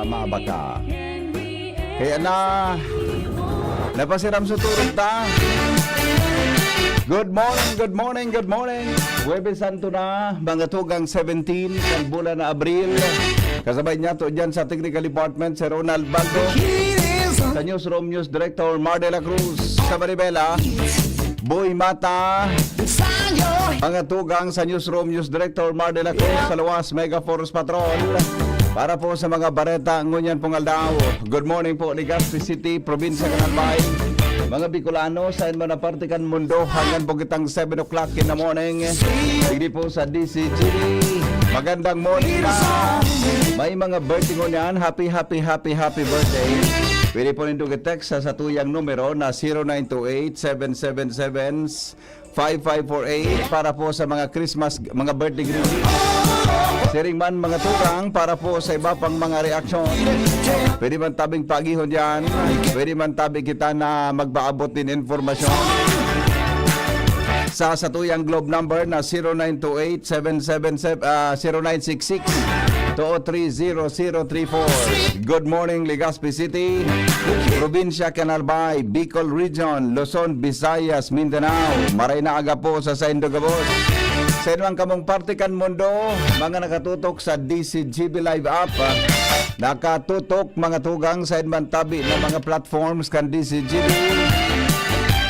maabaka. Kaya na, napasiram sa turog ta. Good morning, good morning, good morning. Huwebes Santo na, mga tugang 17 ng bulan na Abril. Kasabay niya to dyan sa Technical Department, si Ronald Baldo. Sa Newsroom News Director, Mar de la Cruz. Sa Maribela, Boy Mata. Mga tugang sa Newsroom News Director, Mar de la Cruz. Sa Luwas, Mega Force Patrol. Para po sa mga bareta, ngunyan pong aldaw. Good morning po, Legazpi City, Probinsya Canalbay. Mga Bicolano, saan man na partikan mundo, hanggang po kitang 7 o'clock in the morning. Hindi po sa DCG. Magandang morning na. May mga birthday ngunyan. Happy birthday. Pwede po nito text sa satuyang numero na 0928-777-5548 para po sa mga Christmas, mga birthday greetings. Sharing man mga tukang para po sa iba pang mga reaksyon. Pwede man tabing pagihon dyan. Pwede man tabing kita na magpaabot din informasyon. Sa satuyang globe number na 0966-230-034. Good morning, Legazpi City, Probinsya Canalbay, Bicol Region, Luzon, Visayas, Mindanao. Maray na aga po sa Saindo Gabos. Sa inyong kamong partikan mundo, mga nakatutok sa DCGB Live app, nakatutok mga tugang sa inyong tabi ng mga platforms kan DCGB.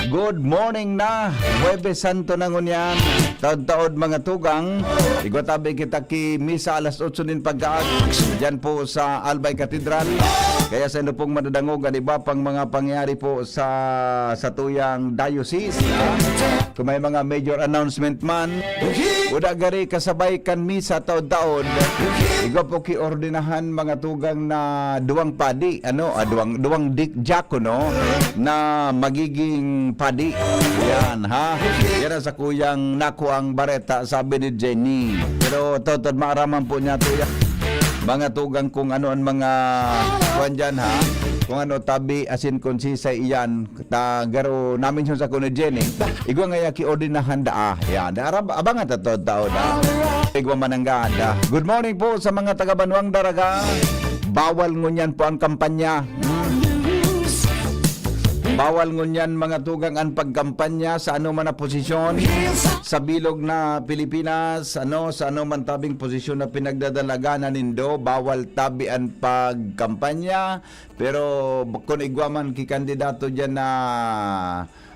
Good morning na, Huwebes Santo na ngunyan, taod-taod mga tugang. Igwatabi kita ki misa alas 8 din pagkaag, dyan po sa Albay Cathedral. Kaya sa inyo pong madadangog ang iba pang mga pangyari po sa tuyang diocese. Kung may mga major announcement man, uda gari kasabay kan misa taod-taod. Igwa po ki ordinahan mga tugang na duwang padi, duwang diakono na magiging padi. Yan ha. Yan sa kuyang naku ang bareta, sabi ni Jenny. Pero totod maaraman po niya tuya. Mga tugang kung ano ang mga kuwan dyan ha. Kung ano tabi asin konsisay iyan. Garo namin siya sa kuno Jenny. Igwa nga yaki ordinahan da. Yan. Abangan tatod tao da. Igwa mananggada. Good morning po sa mga taga-Banwang Daraga. Bawal ngunyan po ang kampanya. Bawal ngunyan mga tugang ang pagkampanya sa ano man na posisyon sa bilog na Pilipinas, sa ano man tabing posisyon na pinagdadalaganan nindo, bawal tabi ang pagkampanya. Pero kung igwaman ki kandidato dyan na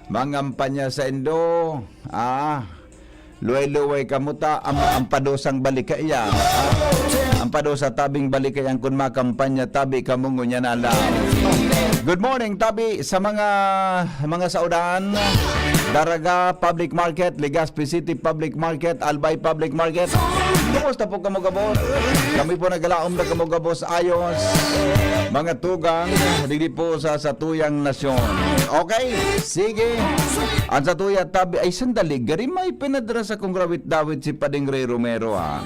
mangampanya sa indo, luway-luway kamuta ang padosang balikaya. Ang padosa tabing balikayang kung makampanya tabi kamungo niya na lang. Good morning tabi sa mga saudan, Daraga Public Market, Legazpi City Public Market, Albay Public Market. Kumusta po kamugabos? Kami po nagalaom na kamugabos ayos. Mga tugang, hindi po sa satuyang nasyon. Okay, sige. Ang satuya tabi ay sandali. Gari may pinadra sa kong rawit Dawit si Pading Ray Romero ha.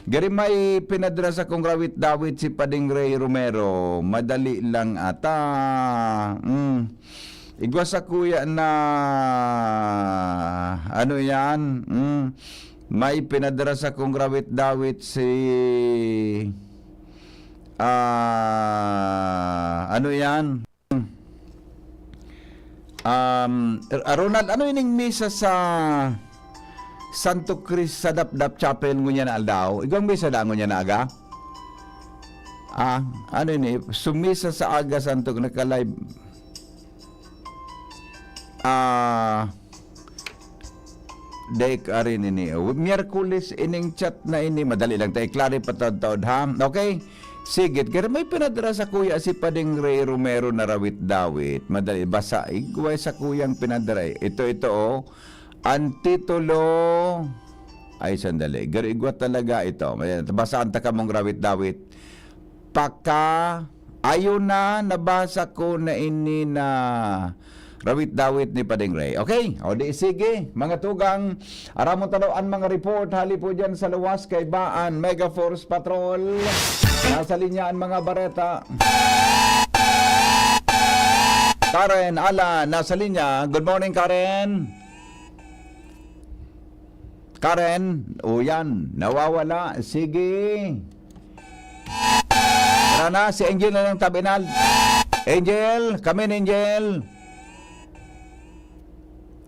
Gari may pinadra sa kong rawit Dawit si Pading Ray Romero. Madali lang ata. Igwa sa kuya na ano yan? May pinadra sa kong rawit Dawit si ano yan? Ronald, ano ining misa sa Santo Cris sa Dapdap Chapel ngunya na aldaw? Igwang misa da ngunya na aga? Ano ini? Sumisa sa aga Santo naka-live. Dek arin ini. Miyerkules ining chat na ini. Madali lang tayo. Klari patod-tod ha? Okay? Sige, kaya may pinadara sa kuya si Pading Ray Romero na rawit Dawit. Madali, basa, igway sa kuyang pinadara. Ito, ang titulo, ay sandali, garigwa talaga ito. Basaan ta ka mong rawit Dawit. Ayun na, nabasa ko na ini na rawit Dawit ni Pading Ray. Okay? O di sige, mga tugang, aramon tanawan mga report, hali po dyan sa Luwas, kay Baan, Mega Force Patrol. Nasa linyaan mga bareta. Karen, Ala, nasa linya. Good morning, Karen. Karen, o yan, nawawala. Sige. Tara na, si Angel na lang tabinal. Angel, come in, Angel.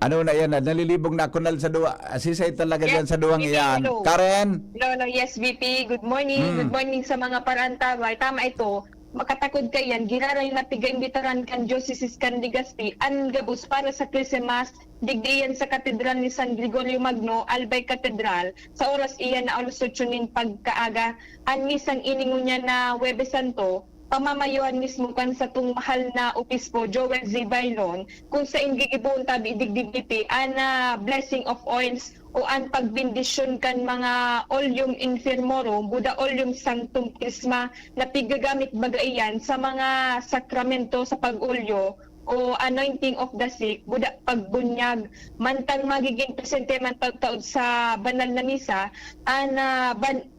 Ano na yan? Nalilibog na ako na sa duwa. Asisay talaga dyan sa duwang iyan. Hello. Karen? Hello, yes, VP. Good morning. Good morning sa mga parantabay. Tama ito. Makatakod ka yan. Giraray na tiga-imbitaran kan Diocese kan Legazpi. Ang gabos para sa Christmas. Digdiyan sa Katedral ni San Gregorio Magno, Albay Katedral. Sa oras iyan na alusotsunin pagkaaga. Ang misang iningon niya na Huwebes Santo. Pamamayuan mismo kan sa tung mahal na opispo Joel Z. Bailon kung sa ingigibon tabi digdigiti ana blessing of oils o an pagbindisyon kan mga olyum infirmorum Buddha olyum sanctum prisma na pigagamit bagaiyan sa mga sakramento sa pag-olyo o anointing of the sick, Buddha pagbunyag, mantang magiging presente man pagtaod sa banal na misa,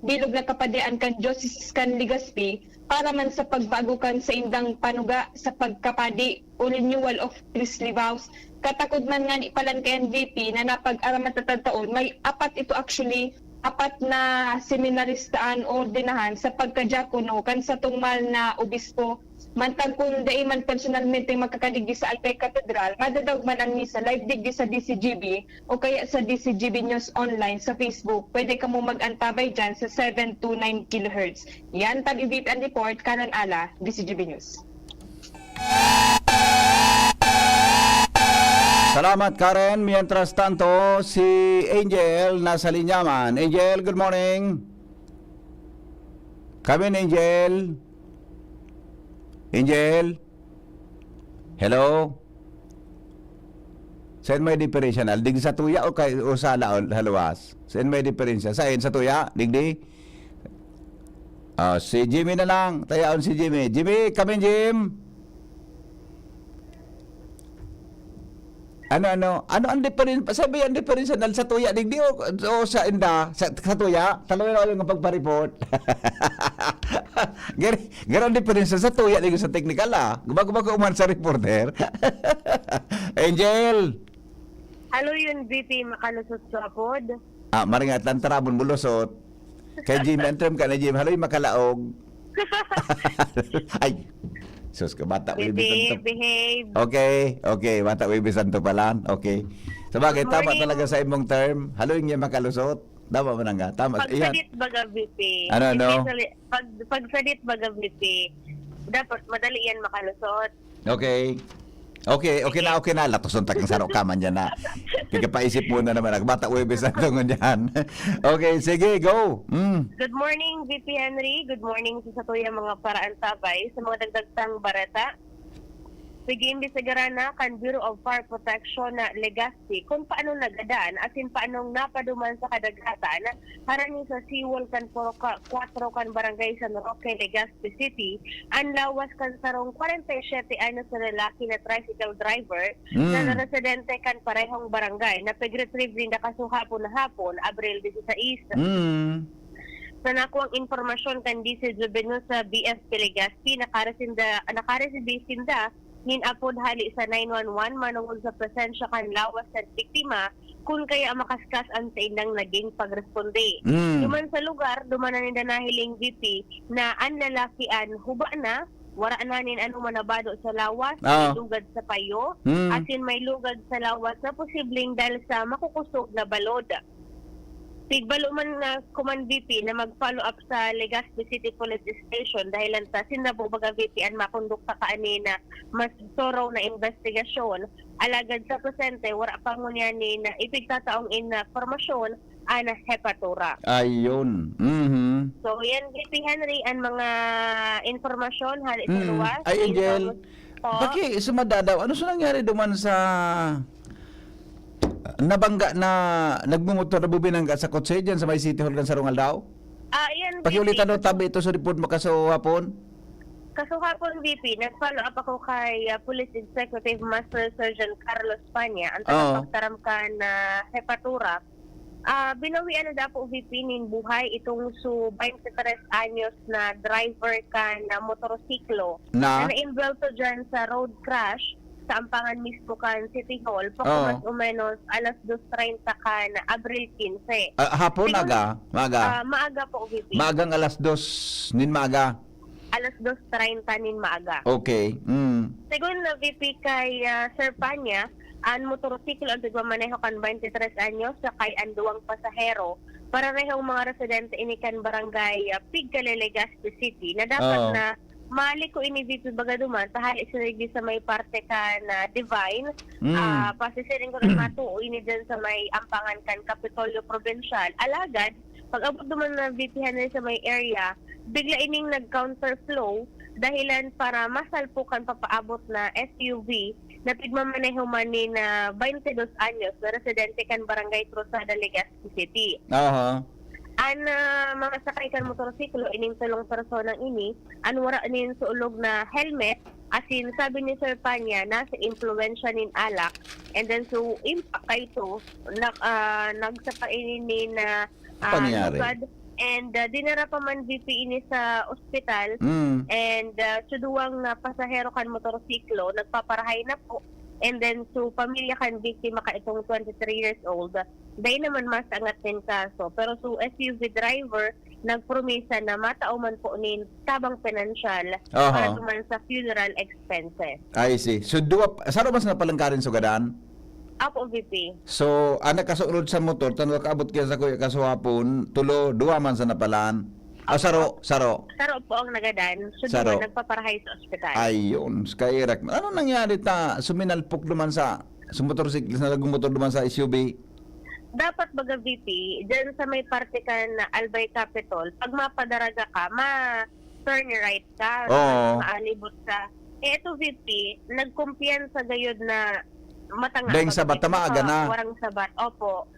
bilog na kapadian kan Diocese kan Legazpi, para man sa pagbago kan sa indang panuga sa pagkapadi o renewal of priestly vows. Katakod man nga ni palan kay VP na napag-araman taon, may apat na seminaristaan o ordinahan sa pagkadyakono kan sa tungmal na obispo. Mantag kung dai man personalmente makakadigdi sa Albay Katedral, madadawg man ang misa live digdi sa DCGB o kaya sa DCGB News Online sa Facebook. Pwede ka mo mag-antabay dyan sa 729 kHz. Yan, tag-ibip and report, Karan Ala, DCGB News. Salamat, Karen. Mientras tanto, si Angel nasa linyaman. Angel, good morning. Come in, Angel. Angel? Hello? Saan may diferensya na? Digdi sa tuya o sa halawas? Saan may diferensya? Saan? Sa tuya? Digdi? Si Jimmy na lang. Tayaon si Jimmy. Jimmy, come in, Jim. Ano ang diferensya? Sabi ang diferensya sa tuya digdi o sa inda sa tuya? Talo na yung pagpa-report. Ganon diferensya sa tuya digdi sa technical Bago uman sa reporter. Angel. Hello yun, VP, makalusot sa pod. Maringat lang tarabon bulusot. Kay Jim, antrim ka na Jim. Hello yung makalaog. Ay. Sus, ka bata Behave. Okay. Bata Wibis Santo pala. Okay. Sabagay, tama talaga sa imong term. Haloy niya makalusot. Tama mo nga. Tama. Pagsadit baga, VP. Ano? Pagsadit baga, VP. Dapat madali yan makalusot. Okay na. Latoson takang sarok ka man dyan na. Paisip muna naman. Bata Wibis Santo ngan Okay, sige, go. Good morning, VP Henry. Good morning sa Satuya mga paraan tabay sa mga dagdagtang bareta. Sige, imbestigaran na kan Bureau of Fire Protection na Legazpi kung paano nagadaan at paanong napaduman sa kadagatan harani sa Seawall kan 4 kan barangay sa Roque, Legazpi City ang lawas kan sarong 47 anyos na lalaki na tricycle driver na residente kan parehong barangay na pag-retrieve din na kasuhapon na hapon, Abril 16. Sa nakuang informasyon kan DCGB sa BFP Legazpi nakaresidbe sinda nin apod hali sa 911 manungod sa presensya kan lawas sa biktima kung kaya makaskas ang sa indang naging pagresponde. Duman sa lugar, dumanan ninda nahiling VP na ang lalakian huba na, wara na nin anong manabado sa lawas, may lugad sa payo, asin may lugad sa lawas na posibleng dahil sa makukusog na balod. Tigbalo man na Command VP na mag-follow up sa Legazpi City Police Station dahil ta sinabo baga VP ang makondukta kaani na mas thorough na investigasyon. Alagad sa presente, wala pa mo niya ni na ipigtataong informasyon ana hepatura. Ayun. So yan VP Henry ang mga informasyon hali sa luwas. Ay, Angel. Baki, sumadadaw. Ano sa nangyari duman sa nabangga na nagmumotor na bubinangga sa kotse dyan sa may City Hall kan sa Rongal daw? Yan Pakiulitan daw tabi ito sa report mo hapon. Kasukapon VP, nag-follow up ako kay Police Executive Master Sergeant Carlos Panya ang pagtaram ka na hepatura. Binawian na daw po VP nin buhay itong 23 anyos na driver ka na motorsiklo na na-involved dyan sa road crash sa ampangan mismo kan City Hall mas o menos alas 2:30 kan Abril 15. Hapon aga? Maaga? Maaga po, VP. Maagang alas 2 nin maaga? alas 2:30 nin maaga. Okay. Según na VP kay Sir Panya, ang motorsiklo ang pagmamaneho kan 23 anyos sa kay ang duwang pasahero para rehong mga residente inikan barangay Pigcale, Legazpi City na dapat Oo. na maliko ini VP bagaduman tahali sinigdi sa may parte ka na Divine pasisiring ko na matuo ini dyan sa may ampangan kan Kapitolyo Provincial alagad pag abot duman na VP Henry sa may area bigla ining nag-counterflow dahilan para masalpukan papaabot na SUV na pigmamaneho man ni na 22 anyos na residente kan Barangay Trusada, Legazpi City. Aha. Ang mga sakay kan motorsiklo ining tulong personang ini anwara nin suulog na helmet asin sabi ni Sir Panya nasa impluwensya nin alak and then so impact kay ito nagsapa ini na Pangyari. lugad and dinara pa man VP ini sa ospital and suduwang pasahero kan motorsiklo nagpaparahay na po and then so pamilya kan biktima ka itong 23 years old dahil naman mas angat din kaso pero so SUV driver nagpromisa na matauman po nin tabang pinansyal para tuman sa funeral expenses. I see. So saro mas napalangkarin sugadan? Apo VP. So anak kasulod sa motor tanwa kaabot kaya sa kuya kaswapon tulo duwa man sa napalan. Saro. Saro po ang nagadan. Saro. Nagpaparahay sa ospital. Ayun, Skyrack. Ano nangyari ta? Suminalpok duman sa motorsiklo na nagmumotor duman sa SUV? Dapat baga VP, dyan sa may parte ka na Albay Capitol, pag mapadaraga ka, turn right ka, Oo. maalibot ka. Ito VP, nagkumpiyansa gayod na matanga. Dahil sabat, tamaaga na. Warang sabat, opo.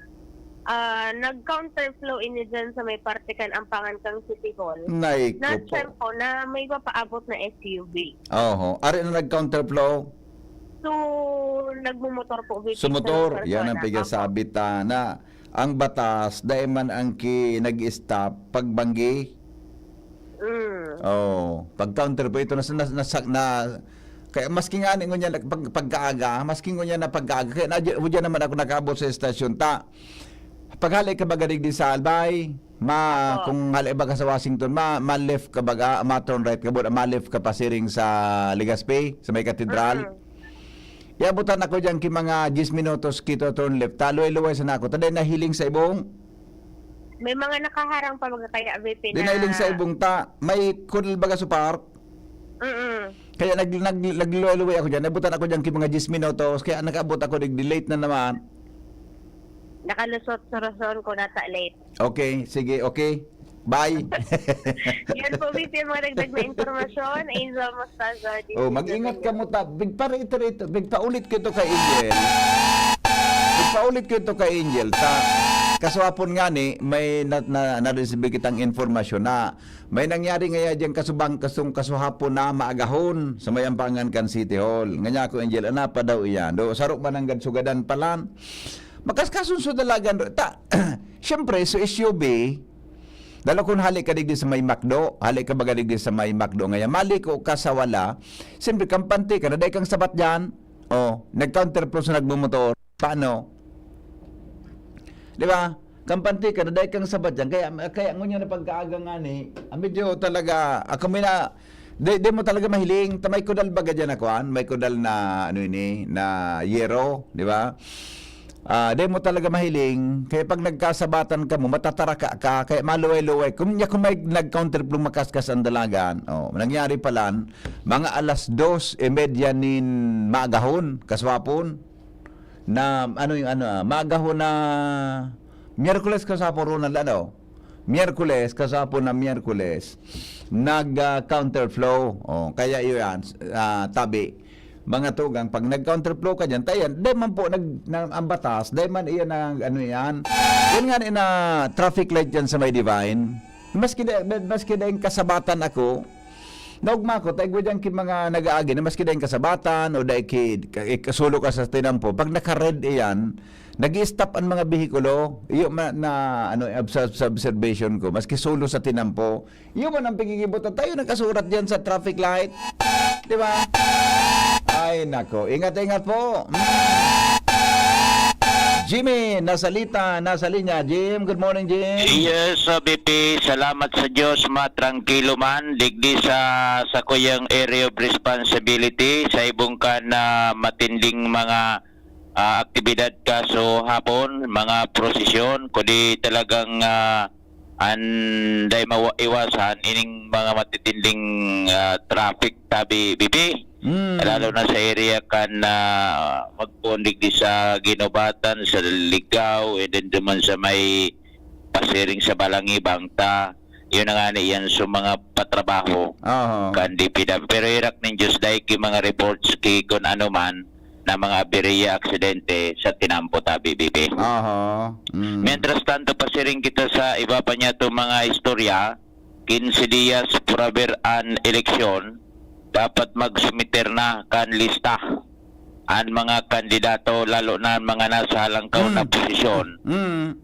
Nag-counterflow ini dyan sa may parte kan ampangan kang City Hall. Nay ko po. Na-check ko na may papaabot na SUV. Oho. Ari na nag-counterflow? So, nagmumotor po VP. Sa motor, sa yan ang persona. pigasabi ta na ang batas, dahil man ang nag-stop pagbanggi. Pag-counter po ito na kaya maski nga ningon niya pagkaaga, maski ngo niya na pagkaaga, kaya nadya naman ako nakaabot sa estasyon ta. Paghali ka baga di sa Albay, kung hali baga sa Washington, ma-left ka baga, ma-turn right ka, ma-left ka pa siring sa Legazpi, sa may katedral. Iabutan ako dyan ki mga 10 minutos kito turn left. Taloy-luway sa nako. Taday nahiling sa ibong. May mga nakaharang pa mga kaya VP na... Dinahiling sa ibong ta. May kudal baga sa park. Kaya nagluway-luway ako dyan. Nabutan ako dyan ki mga 10 minutos. Kaya nakaabot ako late na naman. Nakalusot sa rason ko nata late. Okay, sige, okay. Bye. Yan po VP ang mga dagdag na informasyon. Angel Mostaza. Mag-ingat ka mo ta. Bigpa-rito. Bigpa-ulit ko ito kay Angel. Bigpa-ulit ko ito kay Angel. Kaswapon nga ni, may na-receive kitang informasyon na may nangyari ngayon dyan kasuhapon na maagahon sa may ampangan kan City Hall. Nganya ko Angel, pa daw iyan. Sarok man ang gansugadan palan. Makaskasunso dalagan. Siyempre, so SUV, dalo kung halik ka digdi sa may McDo, halik ka baga digdi sa may McDo ngayon, mali ko ka sa wala, siyempre kampante ka, naday kang sabat dyan, nag-counterflow sa nagmumotor, paano? Di ba? Kampante ka, naday kang sabat dyan, kaya ngunyan na pagkaaga nga ni, medyo talaga, ako may na, di mo talaga mahiling, may kudal baga dyan ako, may kudal na, na yero, di ba? Di mo talaga mahiling, kaya pag nagkasabatan ka mo, matataraka ka, kaya maluway-luway. Kung may nag-counterflow makaskas ang dalagan, nangyari palan, mga alas 2:30 nin maagahon, kaswapon, na, maagahon na, Miyerkules kaswapon ron Miyerkules, kaswapon na Miyerkules, nag-counterflow, kaya yun, tabi. Mga tugang, pag nag-counterflow ka dyan, tayan, dahil man po ang batas, dahil man iyan ang yan nga na traffic light dyan sa may Divine, maski dahil kasabatan ako, naugma ko, tayo dyan ki mga nag-aagi, maski dahil kasabatan, o dahil kasulo ka sa tinampo, pag naka-red iyan, nag-i-stop ang mga bihikulo, yung sa observation ko, maski solo sa tinampo, yung man ang pagkikibutan, tayo nagkasurat dyan sa traffic light, di ba? Ay, nako. Ingat-ingat po. Jimmy, nasalita, nasa linya. Jim, good morning, Jim. Yes, BP, salamat sa Diyos, matrangkilo man, digdi sa kuyang area of responsibility, sa ibungkan na matinding mga aktibidad kaso hapon, mga prosesyon, kundi talagang anday maiwasan ining mga matitinding traffic tabi, BP. Lalo na sa area kan magpundig di sa Ginobatan, sa Ligaw, and then duman sa may pasiring sa Balangibang ta. Yun na nga yan sa mga patrabaho kan DPW. Pero irak ng Diyos dahil mga reports kung ano man na mga aberya, aksidente sa tinampo tabi, BB. Mientras tanto pasiring kita sa iba pa niya itong mga istorya, 15 días por haber an eleksyon, dapat magsumiter na kan lista ang mga kandidato, lalo na ang mga nasa halangkaw na posisyon,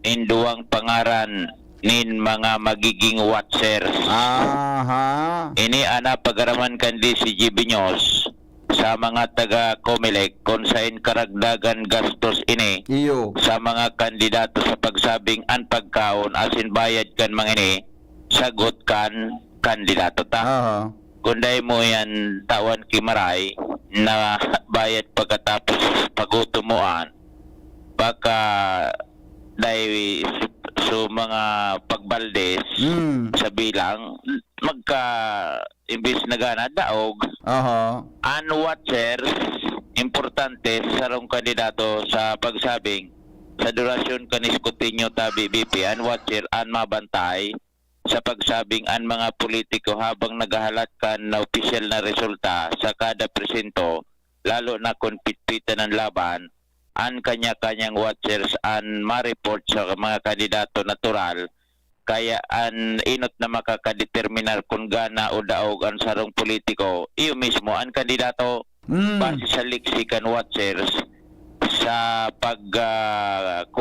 induang pangaran nin mga magiging watchers. Ini ana pagaraman kandi si GB News sa mga taga Comelec kung saan karagdagan gastos ini sa mga kandidato sa pagsabing ang pagkaon asin bayad kan mga ini sagot kan kandidato ta. Kunday mo yan tawan kimaray na bayad pagkatapos pagutumoan baka dahil so mga pagbaldes sa bilang magka imbis na gana daog an watchers importante sa rong kandidato sa pagsabing sa durasyon kaniskutinyo tabi BP an watcher an mabantay sa pagsabing an mga politiko habang naghahalat kan na opisyal na resulta sa kada presinto, lalo na kung pitpitan ng laban, an kanya-kanyang watchers an ma-report sa mga kandidato natural, kaya an inot na makakadeterminar kung gana o daog ang sarong politiko, iyo mismo ang kandidato base sa liksikan watchers sa pagkuakan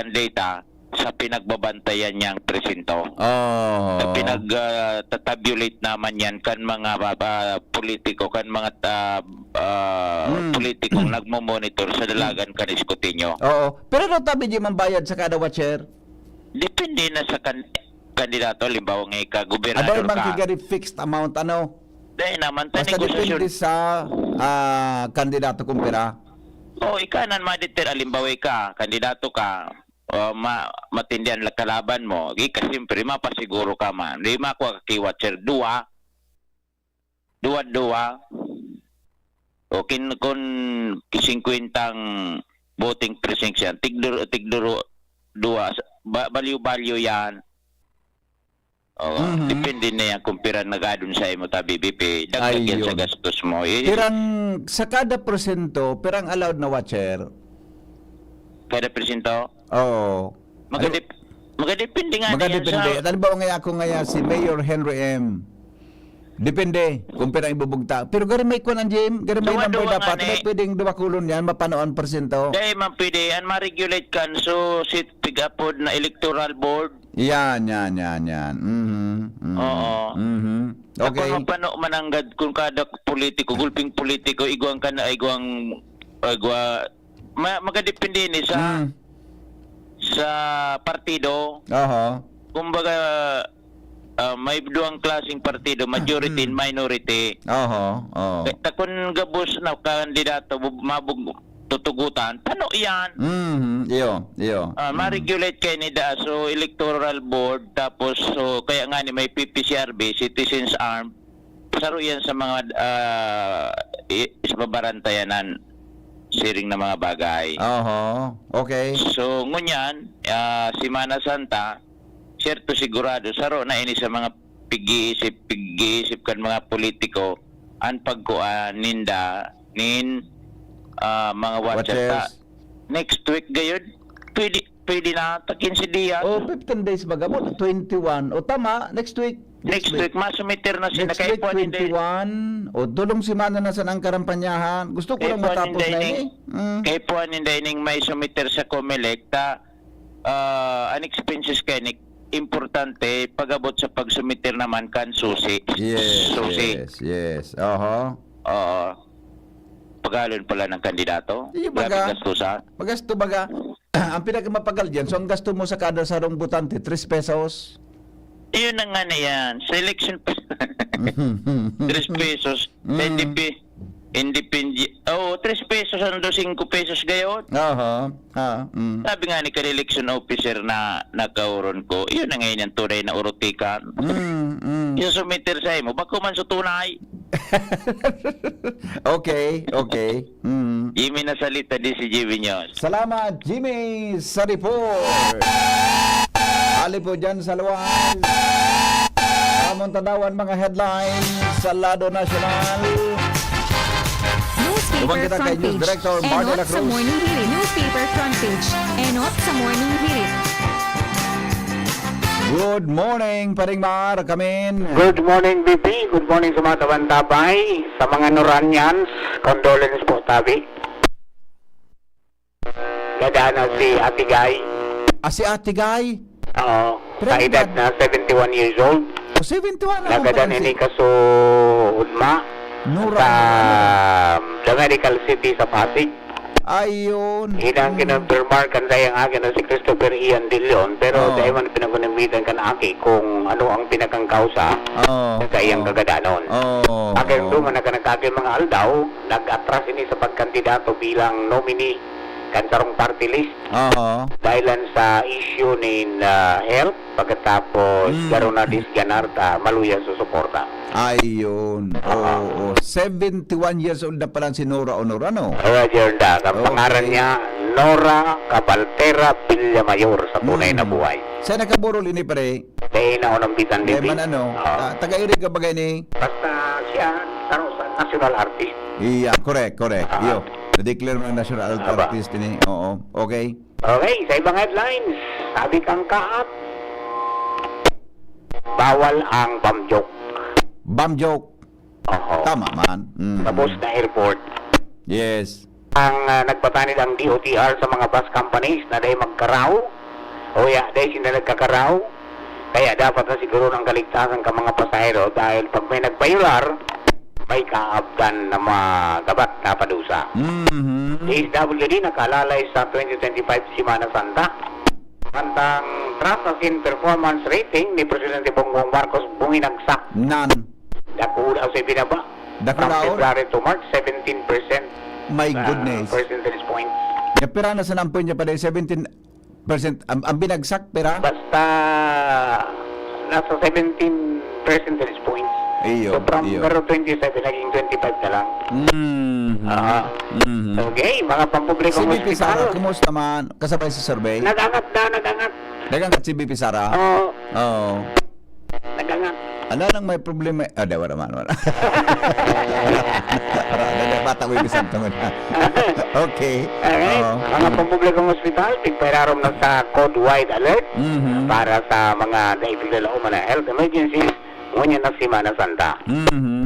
data sa pinagbabantayan niyang presinto. Pinag-tabulate naman yan kan mga politiko, kan mga politikong nagmo-monitor sa dalagan kan Escoteño. Pero no tabi di man bayad sa kada watcher? Depende na sa kandidato, limbawa nga ka-gobernador Aday man kigari fixed amount ano? Dahil naman, Basta depende sa kandidato kung pera. Ikanan maditer, alimbawa ka, kandidato ka, matindihan lang kalaban mo, kasi siyempre mapasiguro ka man. Di makuha ka watcher, dua. O kung 50 voting precinct yan, tigduro, dua, baliw-baliw yan. Depende na yan kung pira nagadun sa imo ta BBP, dagdag yan sa gastos mo. Pirang sa kada porsyento, pirang allowed na watcher? Kada presinto? Magadepende Magadepende nga sa... Halimbawa nga ako nga si Mayor Henry M. Depende kung pirang ibubugta. Pero gari may kunan Jim, gari may number dapat. May pwedeng dumakulon yan, mapanoon porsyento. Dahil man pwede, an ma-regulate kan so sit pigapod na electoral board. Yan. Okay. Ako mapano mananggad kung kada politiko, gulping politiko, iguang ka na, magadepende ni sa partido. Kumbaga may duang klaseng partido, majority and minority. Kung gabos na kandidato mabug tutugutan, paano yan? Ma-regulate kayo ni da, so electoral board, tapos so kaya nga ni may PPCRB, Citizens Arm, saro yan sa mga isbabarantayanan siring na mga bagay. Okay. So ngunyan, Semana Santa, certo sigurado, saro na ini sa mga pig-iisip kan mga politiko, ang pagkuan ninda, mga watchers. Next week gayud, pwede na, 15 días. 15 days baga mo, 21. Tama, next week. Next week, masumiter na sila. Next week, 21. Dulong simana na sa nang karampanyahan. Gusto ko lang matapos na ini. Kaya po anindining may sumiter sa Comelec, an expenses kayo, importante, pag-abot sa pagsumiter naman kan susi. Yes. pagalon pala ng kandidato. Iyo Grabe baga. gastusan. Magasto baga. Ang pinakamapagal dyan, so ang gasto mo sa kada sarong butante, 3 pesos. Iyon na nga na yan. Sa election pa. 3 pesos. Sa Oh, 3 pesos ano 5 pesos gayon. Aha. Sabi nga ni kan-election officer na nakauron ko, iyon na ngayon yung tunay na urotikan. Yung sumiter sa mo, bako man sa tunay. Okay. Jimmy na salita di si Jimmy News. Salamat, Jimmy, sa report. Ali po dyan sa luwas. Among tanawan mga headlines sa Lado National. Newspaper Lumang kita kay front News page. Director Mark de la Enot sa Cruz. morning hirit. Newspaper front page. Enot sa morning hirit. Good morning, Paring Mar. Kamin. Good morning, BP. Good morning sa mga tabay. Sa mga Noranians, condolence po, tabi. Gada na si Ate Guy. Si Ate Guy. Oo, Pero sa edad na 71 years old. 71 na Nagada nini kaso Udma Nura. sa the medical city sa Pasig. Ayun. Hinang kinonfirmar kan sayang akin na si Christopher Ian De Leon, pero Oo. dahil man pinagunamitan ka na aki kung ano ang pinakang kausa sa iyang kagadanon. Akin doon nga nagkanagkagin mga aldaw, nag-atras ini sa pagkandidato bilang nominee kansarong party list dahilan sa issue ni health pagkatapos garo na disganar ta maluya sa suporta. Ayun. Oo. 71 years old na pala si Nora Honor, ano? Roger da, ang Okay. pangalan niya Nora Cabaltera Villamayor sa tunay na buhay. Sa nakaburol ini pare. Dahil na unang bitan Eh din. man ano? Taga-iri ka bagay ni? Basta siya taro sa national artist. Iya, correct. Iyo. Na-declare mo ng national Aba. artist ni. Oo. Okay. Okay, sa ibang headlines, sabi kang kaat, bawal ang bomb joke. Bam joke. Oho. Tama man. Tapos na airport. Yes. Ang nagpatanid ang DOTR sa mga bus companies na dahil magkaraw. O dahil sila nagkakaraw. Kaya dapat na siguro ng kaligtasan ka mga pasahero dahil pag may nagbayular, may kaabdan na magabat na padusa. DSWD nakalalay sa 2025 Semana Santa. Mantang Trust as in Performance Rating ni Presidente Bongbong Marcos buminagsak. Nan. Dakula sa binaba. From Dakulaon? February to March, 17% My goodness. percentage points. Ya pera na sa nampun niya pala 17%. Ang binagsak pera. Basta nasa 17 percentage points. Iyo. So from Iyo. pero 27 naging 25 na lang. Okay, mga Si pampublikong BP Sara, hospital. kumusta man? Kasabay sa survey? Nagangat. Dagang si BP Sara? Oo, Oo. nagangat. Ano nang may problema? Wala man. Bata ko yung isang tungon. Okay. Okay, Oo. mga pampublikong hospital, tigperarom na sa code wide alert para sa mga naipilala o mga health emergencies ngunyan na Semana Santa.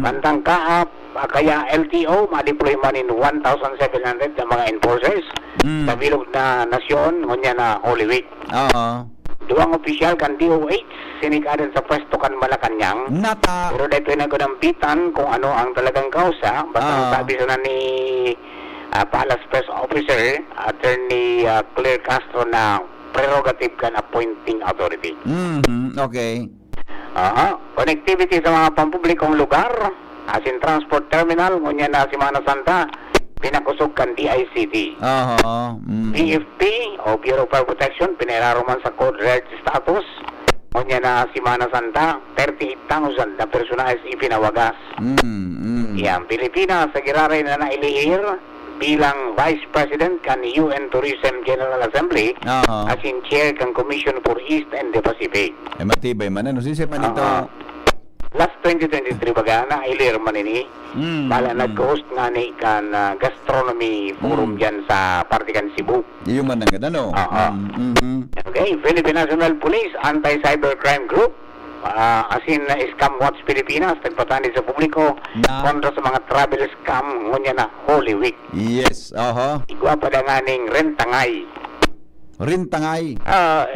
Mantang kaap, kaya LTO, ma-deploy man in 1,700 na mga enforcers sa bilog na nasyon ngunyan na Holy Week. Oo. Duwang opisyal kan DOH, sinikadan sa pwesto kan Malacanang. Nata. Pero dahil pinagkunampitan kung ano ang talagang kausa, basta ang sabi sa ni Palace Press Officer, Attorney Claire Castro na prerogative kan appointing authority. Okay. Connectivity sa mga pampublikong lugar, as in transport terminal, ngunyan na Semana Santa, pinakusog kan DICT. BFP o Bureau of Fire Protection, pineraroman sa Code Red status, ngunyan na Semana Santa, 38,000 na personalis ipinawagas. Yan, Pilipinas sa giraray na nailihir bilang Vice President kan UN Tourism General Assembly as in Chair kan Commission for East and the Pacific. Matibay man. Ano sisi man ito? Last 2023 baga na ilir man ini. Bala nag-host nga ni kan gastronomy forum dyan sa Partikan Cebu. Yung man ang ano? Okay, Philippine National Police Anti-Cybercrime Group as in Scam Watch Pilipinas nagpatanid sa publiko kontra sa mga travel scam ngunya na Holy Week. Yes. Igwa pa da nga ning rentangay. Rintangay.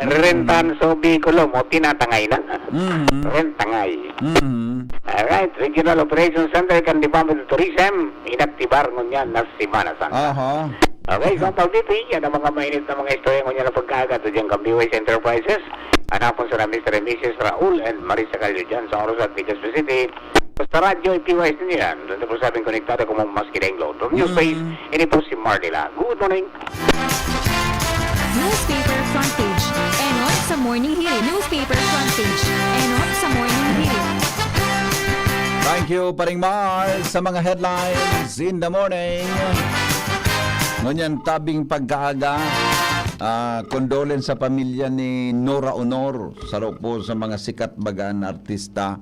Rentan so Bicol mo, tinatangay na. Mhm. Rentangay. Mhm. Alright, Regional Operations Center kan Department of Tourism, inaktibar ngunyan na Semana Santa. Aha. Okay, so pag-BP, yan ang mga mainit na mga istorya ngunyan na pagkagat o dyan kang BYS Enterprises. Hanapon sa Mr. and Mrs. Raul and Marisa Calio dyan sa Oros at Legazpi City. Basta radyo, PYS din yan. Doon po sabing konektado kung mas kinenglo. From News Space, ini po si Marlila. Good morning. Newspaper front page. Enot sa morning hirit. Newspaper front page. Enot sa morning hirit. Thank you, Paring Mars, sa mga headlines in the morning. Ngunyan tabing pagkaaga, condolence sa pamilya ni Nora Honor, saro po sa mga sikat bagaan artista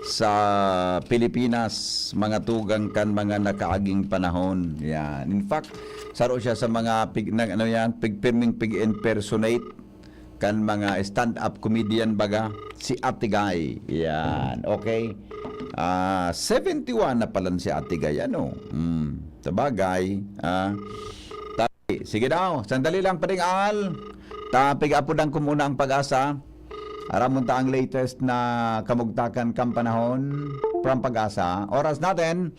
sa Pilipinas, mga tugang kan mga nakaaging panahon. Yan. In fact, saro siya sa mga pigpirming pig-impersonate kan mga stand-up comedian baga, si Ate Guy. Yan. Okay. 71 na pala si Ate Guy. Ano? Sabagay. Sige daw. Sandali lang, Paring Al. Pig-apodang ko muna ang Pag-asa. Aramunta ang latest na kamugtakan kang panahon from Pag-asa. Oras natin,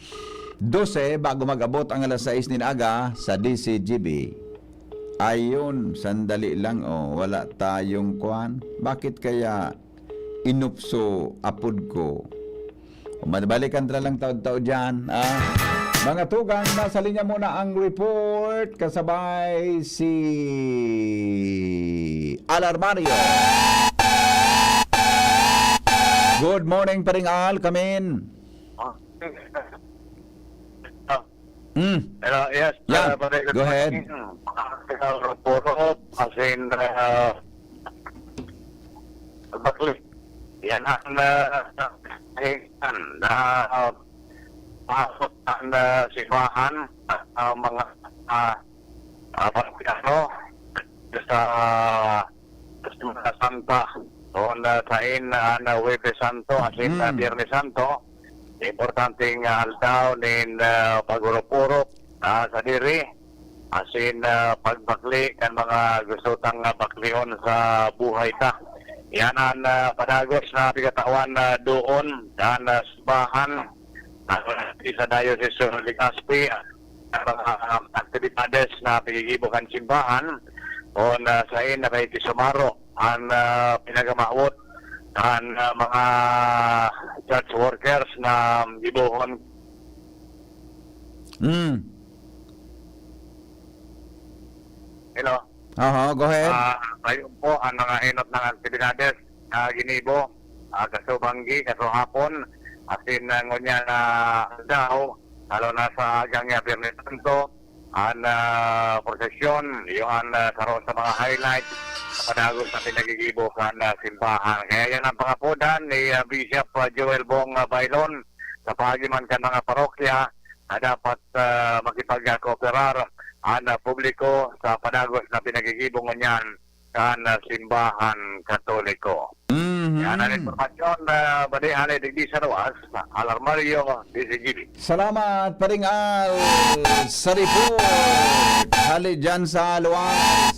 12 bago mag-abot ang alas 6 ninaga sa DCGB. Ayun, sandali lang. Wala tayong kuhan. Bakit kaya inupso apod ko? Balikan tala lang taod-taod dyan. Mga tugang, nasa linya muna ang report. Kasabay si Alarmario. Good morning, Paring Al. Come in. Yes. Yeah, go ahead. Puro as in bakli. Yan ang pasok ang simbahan mga parokyaano sa Semana Santa. Doon sain na Huwebes Santo, as in Biyernes Santo. Importanteng aldaw nin pagurupurok sa diri, as in pagbakli kan mga gusto tang baklion sa buhay ta. Yan ang padagos na pigatawan doon dan simbahan sa Diocese of Legazpi, mga aktibidades na pigigibukan simbahan o sa in na kay Kisumaro ang pinagamawot ang mga church workers na gibuhon. Hello. Go ahead. Ngayon po ang mga inot ng aktibidades ginibo kasubanggi kasuhapon asin ngunya na daw lalo na sa agang Biyernes Santo ang prosesyon yung karon sa mga highlights sa padagos na pinagigibo kan simbahan. Kaya yan ang pangapudan ni Bishop Joel Bong Bailon sa pagiman kan mga parokya na dapat makipag-kooperar ang publiko sa padagos na pinagigibong niyan kan simbahan Katoliko. Yan ang informasyon na balihan ay digdi sa Ruas, Alarmario, DCGB. Salamat, Paring Al, sa report. Hali dyan sa Luas.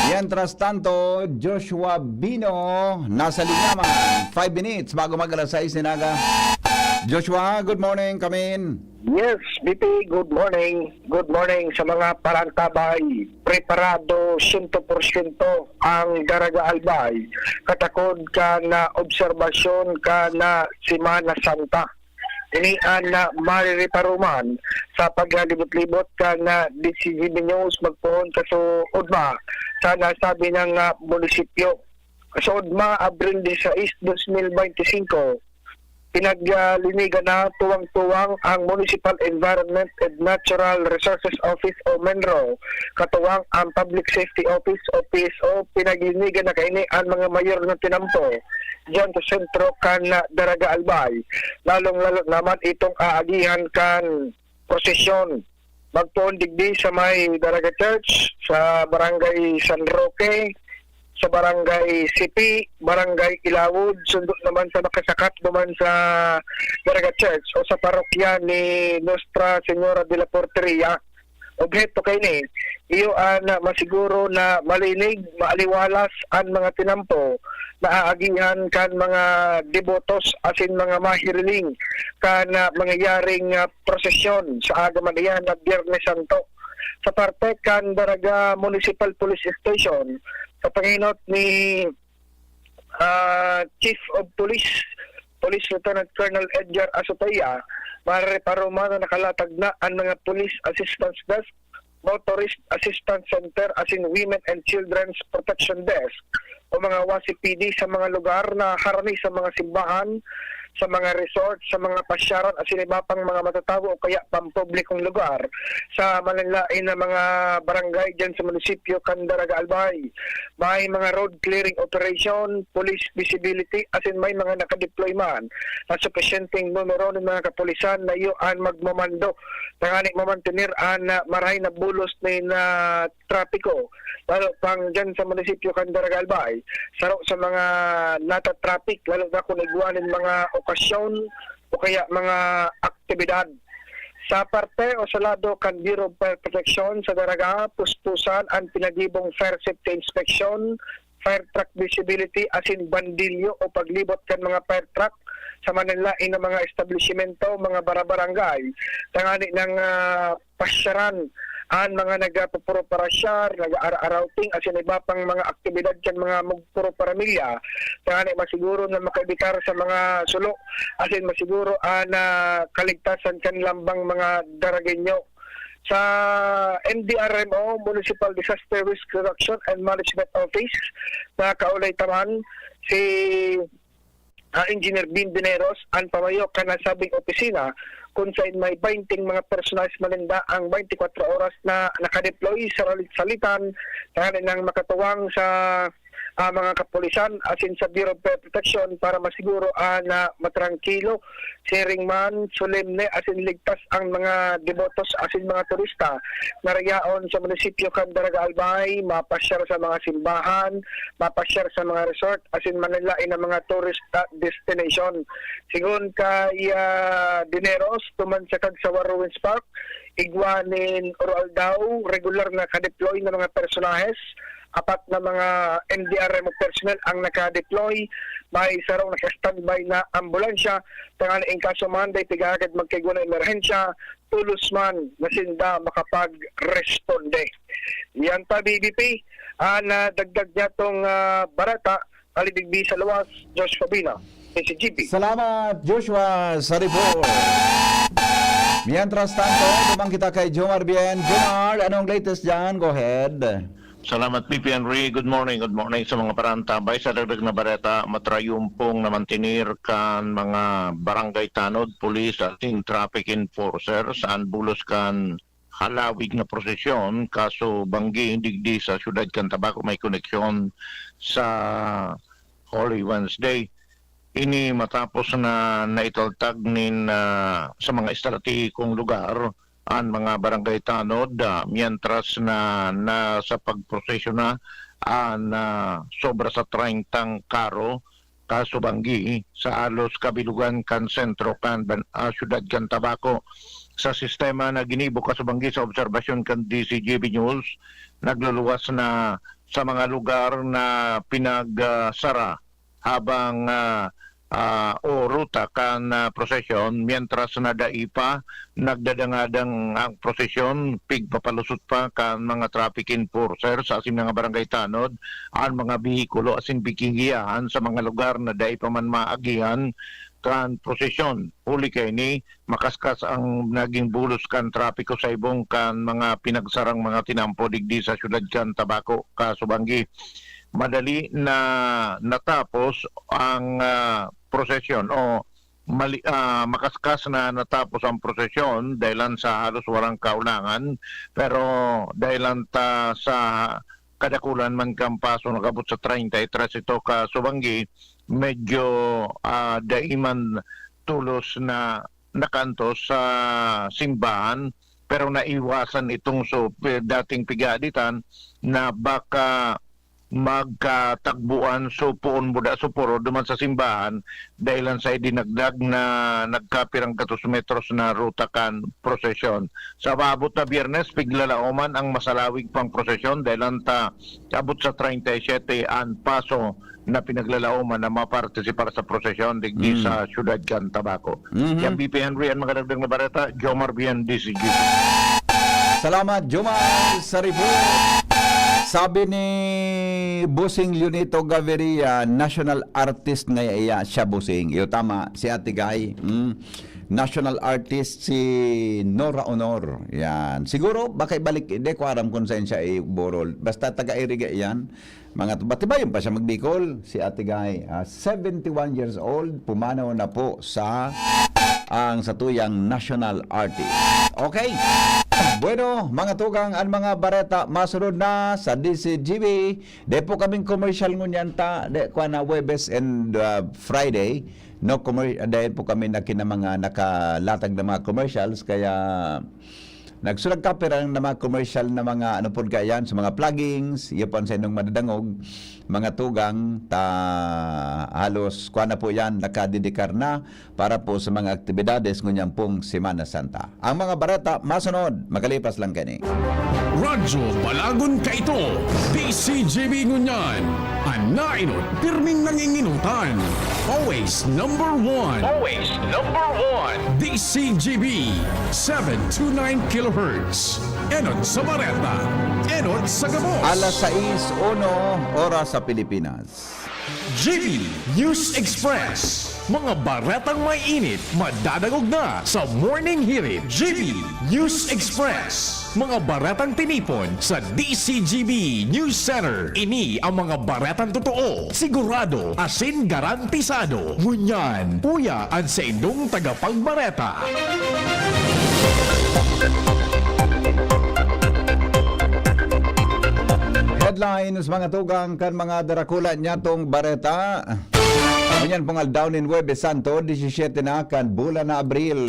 Mientras tanto, Joshua Bino, nasa linyaman. 5 minutes bago mag-alas 6 ninaga. Joshua, good morning. Come in. Yes, BP, good morning. Good morning sa mga parantabay. Preparado 100% ang Daraga Albay. Katakod ka na obserbasyon ka na Semana Santa. Inian na maririparuman sa paglalibot-libot ka na DCGB News magpuhon ka sa Udma sa nasabi ng munisipyo. Sa Udma, Abril 16, 2025, pinaglinigan na tuwang-tuwang ang Municipal Environment and Natural Resources Office o MENRO, katuwang ang Public Safety Office o PSO. Pinaglinigan na kaini ang mga mayor ng tinampo diyan sa sentro kan Daraga Albay. Lalong-lalo naman itong aagihan kan prosesyon magtuon digdi sa may Daraga Church, sa Barangay San Roque, sa Barangay Sipi, Barangay Ilawod, sundot naman sa nakasakat naman sa Daraga Church o sa parokya ni Nostra Senora de la Porteria obheto kay ni iyo na masiguro na malinig, maaliwalas ang mga tinampo na aagihan kan mga debotos asin mga mahiriling kan mangyayaring prosesyon sa Agamadayan na Biyernes Santo. Sa parte kan Daraga Municipal Police Station sa panginot ni Chief of Police Lieutenant Colonel Edgar Asotoya, marreparuma na nakalatag na ang mga Police Assistance Desk, Motorist Assistance Center, asin Women and Children's Protection Desk o mga WASI PD sa mga lugar na harani sa mga simbahan, sa mga resort, sa mga pasyaran asin iba pang mga matatawo o kaya pampublikong lugar sa malalain na mga barangay dyan sa munisipyo kan Daraga Albay. May mga road clearing operation, police visibility asin may mga nakadeploy man na sufficienteng numero ng mga kapulisan na iyoan magmamando tangani mamantenir an maray na bulos na trapiko lalo pang dyan sa munisipyo kan Daraga Albay saro sa mga nata traffic lalo na kung igwanin mga okasyon o kaya mga aktibidad. Sa parte o sa lado kan Bureau of Fire Protection sa Daraga, puspusan ang pinagibong fire safety inspection, fire truck visibility asin bandilyo o paglibot kan mga fire truck sa manalain ng mga establishmento, mga barabarangay, tangani ng pasyaran ang mga nagpupuro parasyar, nag-arouting asin iba pang mga aktibidad kan mga magpuro paramilya, tangani masiguro na makaevitar sa mga sulo asin masiguro na kaligtasan kan lambang mga Daragenyo. Sa MDRMO, Municipal Disaster Risk Reduction and Management Office, na kaulay taman si Engineer Bin Dineros ang pamayo ka nasabing opisina kung saan may 20 mga personalis malinda ang 24 oras na nakadeploy sa salitan ng makatuwang sa mga kapulisan asin sa Bureau of Fire Protection para masiguro na matrangkilo, sharing man, solemne asin ligtas ang mga debotos asin mga turista na rayaon sa munisipyo kan Daraga Albay, mapasyar sa mga simbahan, mapasyar sa mga resort asin manalain ang mga tourist destination. Sigun kay Dineros tuman sa Kagsawa Ruins Park, igwanin oral daw regular na kadeploy ng mga personahes, apat na mga NDRMO personnel ang naka-deploy, may isa raw naka-standby na ambulansya, tangan in kaso man, day tigagad magkaigwa na emerhensya, tulos man na sinda makapag-responde. Yan pa BBP, na dagdag niya itong barata, alidigbi sa luwas, Josh Fabina, PCGP. Salamat Joshua sa report. Mientras tanto, tumang kita kay Jomar Bien. Jomar, anong latest dyan? Go ahead. Salamat PP Henry. Good morning sa mga parantabay. Sa dagdag na bareta, matrayumpong na mantinir kan mga barangay tanod, police at traffic enforcers ang bulos kan halawig na prosesyon kaso banggi digdi sa syudad kan Tabaco may koneksyon sa Holy Wednesday. Ini matapos na naitaltag nin sa mga estratehikong lugar ang mga barangay tanod mientras na sa pagprosesyo na sobra sa 30 karo kaso banggi sa alos kabilugan kan sentro kan syudad kan Tabaco. Sa sistema na ginibo kasubanggi sa obserbasyon kan DCGB News, nagluluwas na sa mga lugar na pinagsara habang o ruta kan prosesyon mientras na daipa nagdadangadang ang prosesyon pigpapalusot pa kan mga traffic enforcers sa asin mga barangay tanod ang mga bihikulo asin bikingiyahan sa mga lugar na daipa man maagihan kan prosesyon. Huli kay ni makaskas ang naging bulos kan trapiko sa ibong kan mga pinagsarang mga tinampo digdi sa syudad kan Tabaco kasubanggi. Madali na natapos ang prosesyon o makaskas na natapos ang prosesyon dahilan sa halos walang kaulangan pero dahilan sa kadakulan man kampaso nakabot sa 33 ito kasubanggi medyo daiman tulos na nakanto sa simbahan pero naiwasan itong dating pigaditan na baka magkatagbuan so puon buda so puro duman sa simbahan dahilan sa dinagdag na nagkapirang 200 metros na ruta kan prosesyon. Sa abot na Biyernes, piglalauman ang masalawig pang prosesyon dahilan ta abot sa 37 an paso na pinaglalauman na mapartisipar sa prosesyon digdi sa syudad kan Tabaco. Yan BP Henry ang magandang na bareta, Jomar Bien, DCG. Salamat, Jomar, sa report. Sabi ni Busing Leonito Gaviria, national artist nga iya siya, Busing. Iyo tama, si Ate Guy. National artist si Nora Honor. Yan. Siguro, baka ibalik, hindi ko aram kung saan siya iborol. Basta taga-iriga yan. Mga batibayon pa siya magbikol, si Ate Guy. 71 years old, pumanaw na po sa ang satuyang national artist. Okay? Bueno, mga tugang ang mga bareta masunod na sa DCGB. De po kaming commercial ngunyan ta, de ko na Webes and Friday. No dahil po kami mga nakalatag na mga commercials kaya nagsulag ka pero ng mga commercial na mga ano po gayan sa mga pluggings, iyon sa inyong madadangog, mga tugang ta halos kuha na po yan nakadedikar na para po sa mga aktibidades ngunyan pong Semana Santa. Ang mga barata masunod, magalipas lang kani. Radyo Balagon ka ito, DCGB ngunyan, anainot, pirming nanginginutan, always number one, DCGB, 729 kHz, enot sa Bareta, enot sa Gabos. Alas 6:01 oras sa Pilipinas. GB News Express. Mga baretang may init, madadagog na sa Morning Hirit. GB News Express. Mga baretang tinipon sa DCGB News Center. Ini ang mga baretang totoo, sigurado, asin garantisado. Ngunyan, puya ang sa indong tagapagbareta. Headlines mga tugang kan mga darakula niya tong bareta. Ganyan pong aldaw ni Huwebes Santo, 17 na kan bulan na Abril.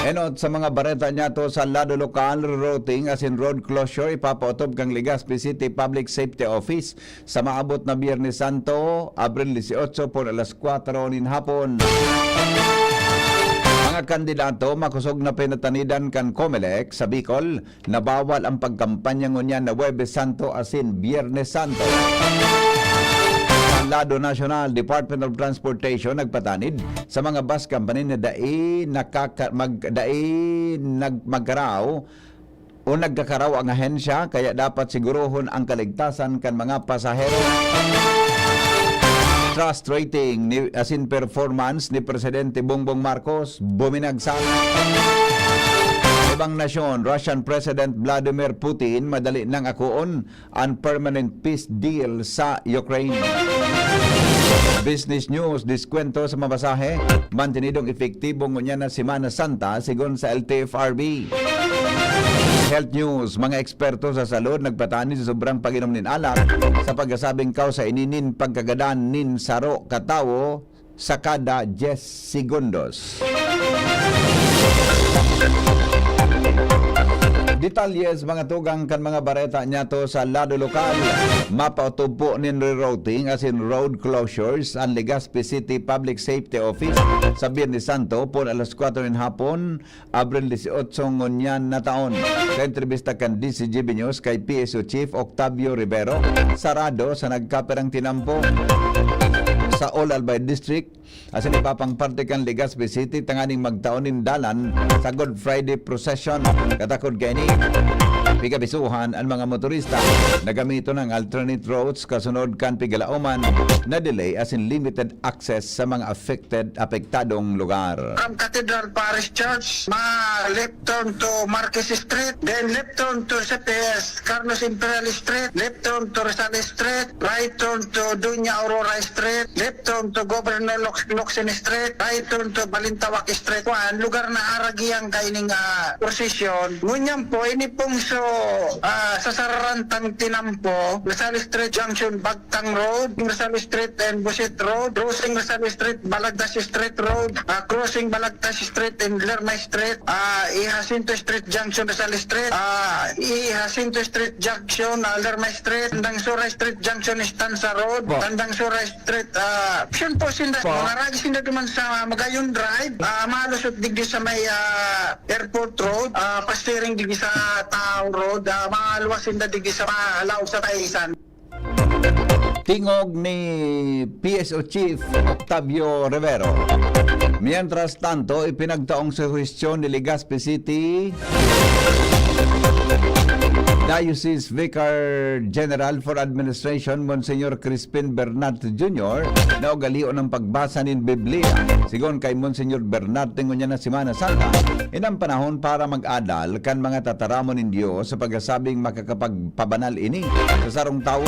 Enot sa mga bareta niya to sa lado lokal, routing as in road closure, ipapautob kang Legazpi City Public Safety Office sa maabot na Biyernes Santo, Abril 18 po alas 4 nin hapon. Mga kandidato makusog na pinatanidan kan COMELEC sa Bicol na bawal ang pagkampanya ngunyan na Huwebes Santo asin Biyernes Santo. Ang Lado National Department of Transportation nagpatanid sa mga bus company na magkaraw o nagkakaraw ang ahensya kaya dapat siguruhon ang kaligtasan kan mga pasahero. Trust rating ni asin performance ni Presidente Bongbong Marcos buminagsak. Ibang nasyon, Russian President Vladimir Putin madali nang akuon ang permanent peace deal sa Ukraine. Business news, diskwento sa mabasahe, mantinidong efektibo ngunya na Semana Santa sigon sa LTFRB. Health news, mga eksperto sa salud nagpatani sa sobrang pag-inom nin alak sa pagkasabing kausa ininin pagkagadan nin saro katawo sa kada 10 segundos. Detalles mga tugang kan mga bareta niya to sa lado lokal. Mapautob po nin rerouting as in road closures ang Legazpi City Public Safety Office sa Biyernes Santo po alas 4 ng hapon, Abril 18 ngunyan na taon. Sa entrevista kan DCGB News kay PSO Chief Octavio Rivero, sarado sa nagkaperang tinampo sa All Albay District asin ipapang parte kan Legazpi City tanganing magtaonin dalan sa Good Friday procession. Katakod kay ni pigabisuhan ang mga motorista nagamito ng alternate routes kasunod kan pigalauman na delay asin limited access sa mga apektadong lugar. From Cathedral Parish Church, left turn to Marquez Street, then left turn to CPS Carlos Imperial Street, left turn to Rizal Street, right turn to Dunya Aurora Street, left turn to Governor Locsin Street, right turn to Balintawak Street. Lugar na aragiyang kaining prosesyon. Ngunyan po, ini pong so sa Sarantang Tinampo, Lasal Street Junction, Bagtang Road, Lasal Street and Busit Road, crossing Lasal Street, Balagtas Street Road, crossing Balagtas Street and Lerma Street, Jacinto Street Junction, Lasal Street, Jacinto Street Junction, Lerma Street, Tandang Sura Street Junction, Estanza Road, Tandang Sura Street, yun po sinda, marami sinda naman sa Magayon Drive, malusot digdi sa may Airport Road, pastiring digdi sa Tao Road, maluwas sinda digdi sa Malaw sa Taisan. Tingog ni PSO Chief Octavio Rivero. Mientras tanto, ipinagtaong sa huwestiyon ni Legazpi City Diocese Vicar General for Administration Monsignor Crispin Bernat Jr. na ugalion ng pagbasa ng Biblia. Sigon kay Monsignor Bernat tingon niya na Semana Santa, inang panahon para mag-adal kan mga tataramon ng Diyos sa pagkasabing makakapagpabanal ini sa sarong tao.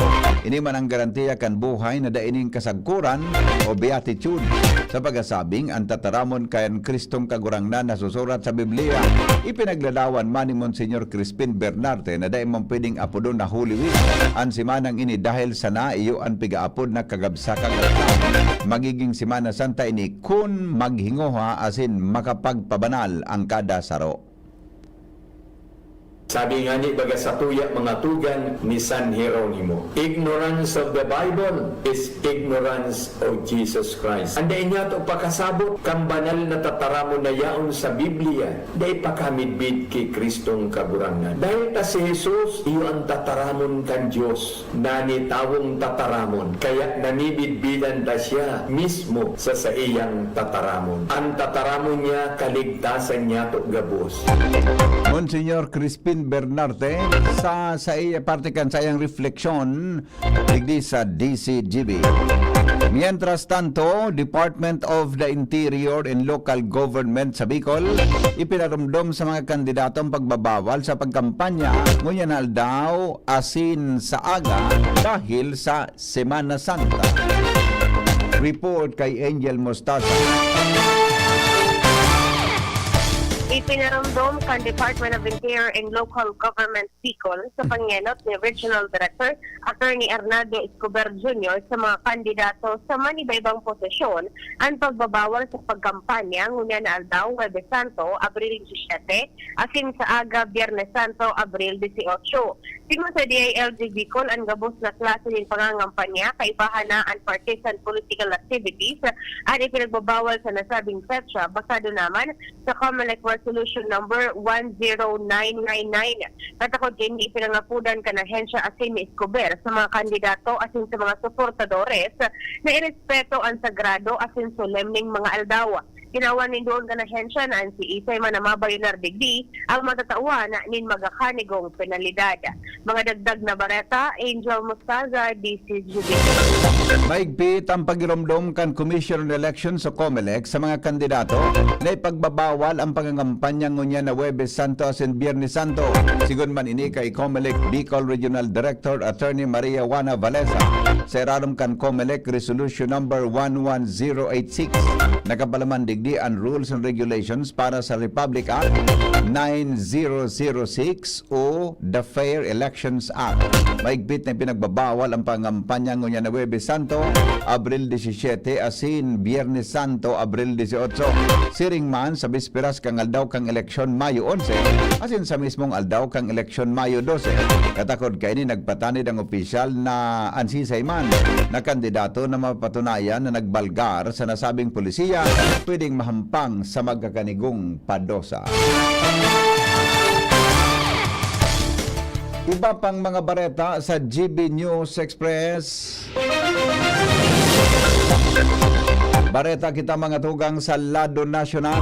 Ini man ang garantiya kan buhay na daining kasagkuran o beatitude sa pagkasabing ang tataramon kayan Kristong kagurangnan na susurat sa Biblia. Ipinaglalawan man ni Monsignor Crispin Bernarte na dahil mong pwedeng apodon na Holy Week ang simanang ini dahil sa naiyo ang pigaapod na kagabsakang magiging Semana Santa ini kun maghingoha asin makapagpabanal ang kada saro. Sabi nga ni baga sa tuya mga tugan ni San Jeronimo, ignorance of the Bible is ignorance of Jesus Christ. Anday niya to pakasabot kang banal na tataramon na yaon sa Biblia, day pakamidbid kay Kristong kaburangan. Dahil ta si Jesus, iyo ang tataramon kan Diyos, nani tawong tataramon, kaya nanibidbidan ta siya mismo sa iyang tataramon. Ang tataramon niya, kaligtasan niya to gabos. Monsignor Crispin Bernarte sa iya partikan sa iyang refleksyon digdi sa DCGB. Mientras tanto, Department of the Interior and Local Government sa Bicol ipinarumdom sa mga kandidatong pagbabawal sa pagkampanya ngunyan daw asin sa aga dahil sa Semana Santa. Report kay Angel Mostaza. Ipinarumdom kan Department of Interior and Local Government Bicol sa pangyenot ni Regional Director Attorney Arnaldo Escobar Jr. sa mga kandidato sa manibaybang posisyon ang pagbabawal sa pagkampanya ngunya na aldaw Huwebes Santo, Abril 17, asin sa aga Biyernes Santo, Abril 18. Tingnan sa DILG Bicol ang gabos na klase ng pangangampanya kaibahan na ang partisan political activities at ipinagbabawal sa nasabing petsa basado naman sa Comelec Resolution number 10999. Katakod kini ipinangapudan ka na hensya asin ni Escobar sa mga kandidato asin sa mga suportadores na irespeto ang sagrado asin solemning mga aldaw. Ginawa ni doon ka na hensya na si Isay Manamabayunar Digdi ang matatawa na nin magakanigong penalidad. Mga dagdag na bareta, Angel Mostaza, DCGB. Maigpit ang pagiromdom kan Commission on Elections sa COMELEC sa mga kandidato na ipagbabawal ang pangangampanya ngunya na Huwebes Santo asin Biyernes Santo. Sigon man ini kay COMELEC Bicol Regional Director Attorney Maria Juana Valesa sa irarom kan COMELEC Resolution number 11086 nakapalaman digdi ang Rules and Regulations para sa Republic Act 9006 o The Fair Elections Act. Maigpit na pinagbabawal ang pangampanya ngunya na Huwebes Santo, Abril 17 asin Biyernes Santo, Abril 18. Siring man sa bisperas kang aldaw kang eleksyon Mayo 11 asin sa mismong aldaw kang eleksyon Mayo 12. Katakod kay ni nagpatanid ang opisyal na ansisay man na kandidato na mapatunayan na nagbalgar sa nasabing polisiya pwedeng mahampang sa magkakanigong padosa. Iba pang mga bareta sa GB News Express. Bareta kita mga tugang sa Lado National.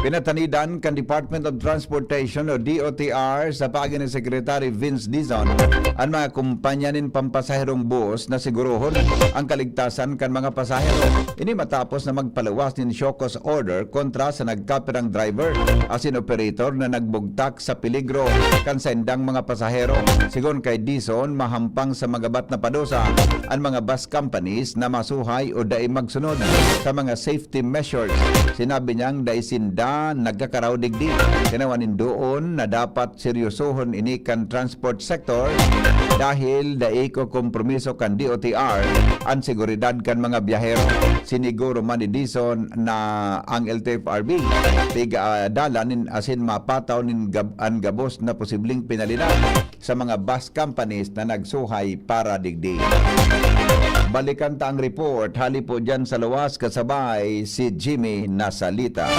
Pinatanidan kan Department of Transportation o DOTR sa pagi ni Secretary Vince Dizon ang mga kumpanya nin pampasaherong bus na siguruhon ang kaligtasan kan mga pasahero. Ini matapos na magpalawas nin show cause order kontra sa nagkapirang driver asin operator na nagbugtak sa peligro kan sa indang mga pasahero. Sigon kay Dizon, mahampang sa magabat na padosa ang mga bus companies na masuhay o dai magsunod sa mga safety measures. Sinabi niyang daisinda nga nagkakaraw digdi. Tinawanin doon na dapat seryosohon ini kan transport sector dahil daiko kompromiso kan DOTR ang seguridad kan mga biyahero. Siniguro man ni Dison na ang LTFRB dalanin asin mapataw nin ang gabos na posibleng pinalina sa mga bus companies na nagsuhay para digdi. Balikan ta ang report, hali po dyan sa luwas kasabay si Jimmy Nasalita.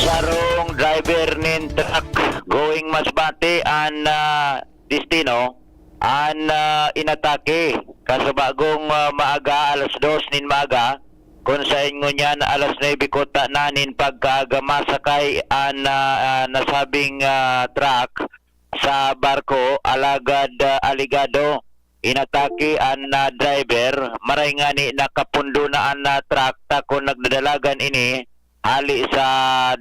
Sarong driver nin truck going Masbate an destino an inatake kasabagong maaga alas 2 nin maaga kung sa inyo niyan alas 9 kota nanin pagkamasakay an nasabing truck sa barko alagad aligado inatake an driver maray nga ni nakapundo na an truck ta kung nagdadalagan ini hali sa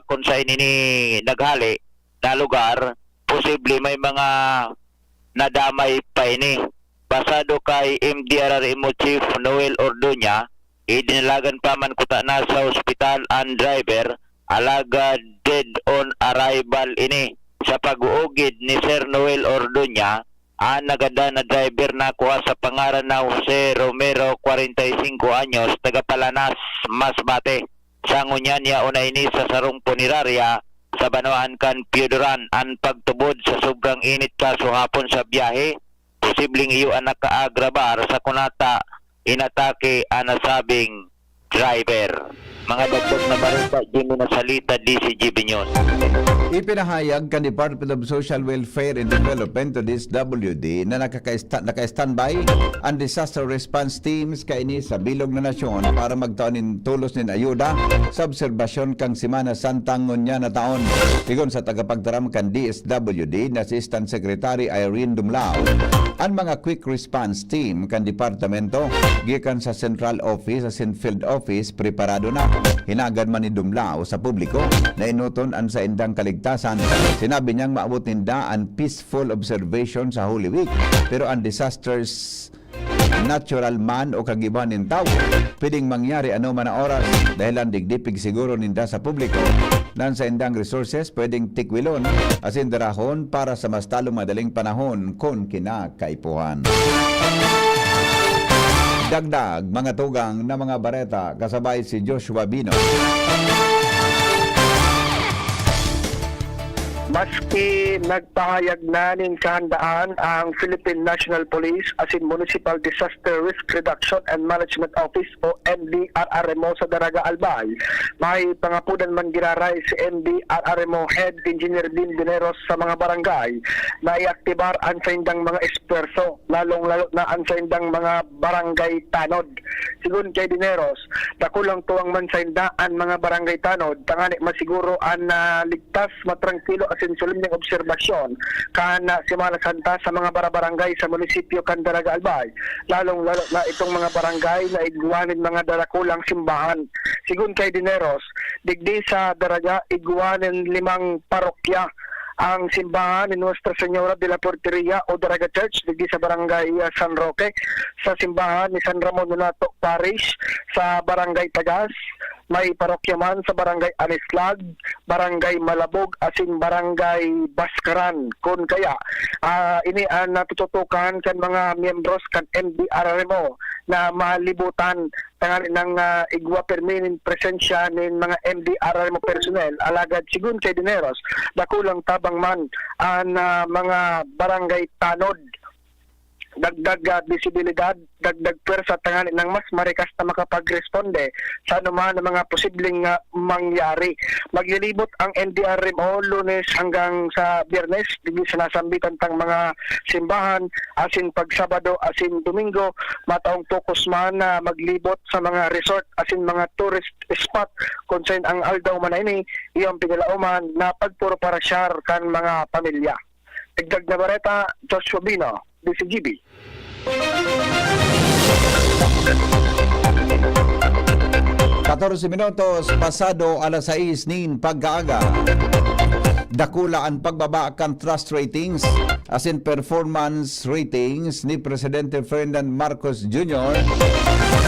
kung sa ini naghali na lugar posible may mga nadamay pa ini. Basado kay MDRRMO Chief Noel Orduña, idinalagan pa man kuta na sa ospital ang driver, alagad dead on arrival ini. Sa pag-uugid ni Sir Noel Orduña, ang nagada na driver na kuha sa pangaran na Jose Romero, 45 anyos, taga Palanas, Masbate. Sa ngunyan niya una ini sa sarong punerarya sa Banuan kan Piodoran ang pagtubod sa sobrang init kaso hapon sa biyahe. Posibleng iyo ang nakaagrabar sa kunata inatake ang nasabing driver. Mga dagdag na balita, Jimmy Nasalita, DCGB News. Ipinahayag kan Department of Social Welfare and Development to DSWD na naka-standby ang disaster response teams kaini sa bilog na nasyon para magtaunin tulos nin ayuda sa obserbasyon kang Semana Santa ngunya na taon. Sigon sa tagapagtaram kan DSWD na Assistant Secretary Irene Dumlao, ang mga quick response team kan departamento gikan sa Central Office sa Field Office preparado na. Hinagad man ni Dumlao sa publiko na inuton ang sa indang kaligtasan. Sinabi niyang maabot ninda ang peaceful observation sa Holy Week. Pero ang disasters natural man o kagibahan ng tao pwedeng mangyari ano man na oras dahil ang digdipig siguro ninda sa publiko nan sa indang resources pwedeng tikwilon asin darahon para sa mas talong madaling panahon kung kinakaipuhan. Dagdag mga tugang na mga bareta kasabay si Joshua Bino. Maski nagpahayag na ning kahandaan ang Philippine National Police asin Municipal Disaster Risk Reduction and Management Office o MDRRMO sa Daraga Albay, may pangapunan man giraray si MDRRMO Head Engineer Lin Dineros sa mga barangay na iaktibar ang saindang mga esperso, lalong-lalo na ang saindang mga barangay tanod. Sigun kay Dineros, dakulang tuwang man sainda ang mga barangay tanod, tangani masiguro ang ligtas, matrangkilo asin solemneng obserbasyon kana Semana Santa sa mga barangay sa munisipyo kan Daraga Albay, lalong-lalo na itong mga barangay na igwanin mga darakulang simbahan. Sigun kay Dineros, digdi sa Daraga igwanin 5 parokya ang simbahan ni Nuestra Señora de la Porteria o Daraga Church digdi sa barangay San Roque, sa simbahan ni San Ramon Donato Parish sa barangay Tagas, may parokya man sa barangay Anislag, barangay Malabog, asin barangay Baskaran. Kung kaya, ini ang natututukan kan mga miyembros kan MDRRMO na malibutan tangan ng igwa permanent presensya ng mga MDRRMO personnel. Alagad sigun kay Dineros, dakulang tabang man ang mga barangay tanod, dagdag visibilidad, dagdag pwersa tangan ng mas marikas na makapagresponde sa anuman ng mga posibleng mangyari. Maglilibot ang NDRMO Lunes hanggang sa Biyernes, digdi sa nasambitan tang mga simbahan, asin pag Sabado, asin Domingo, mataong focus man na maglibot sa mga resort, asin mga tourist spot, kung saan ang aldaw man ini, iyong pinalauman na pagpuro para share kan mga pamilya. Dagdag na bareta, Joshua Bino, DCGB. 14 minutos pasado alas 6 nin pagkaaga. Dakula ang pagbaba kan trust ratings as in performance ratings ni Presidente Ferdinand Marcos Jr.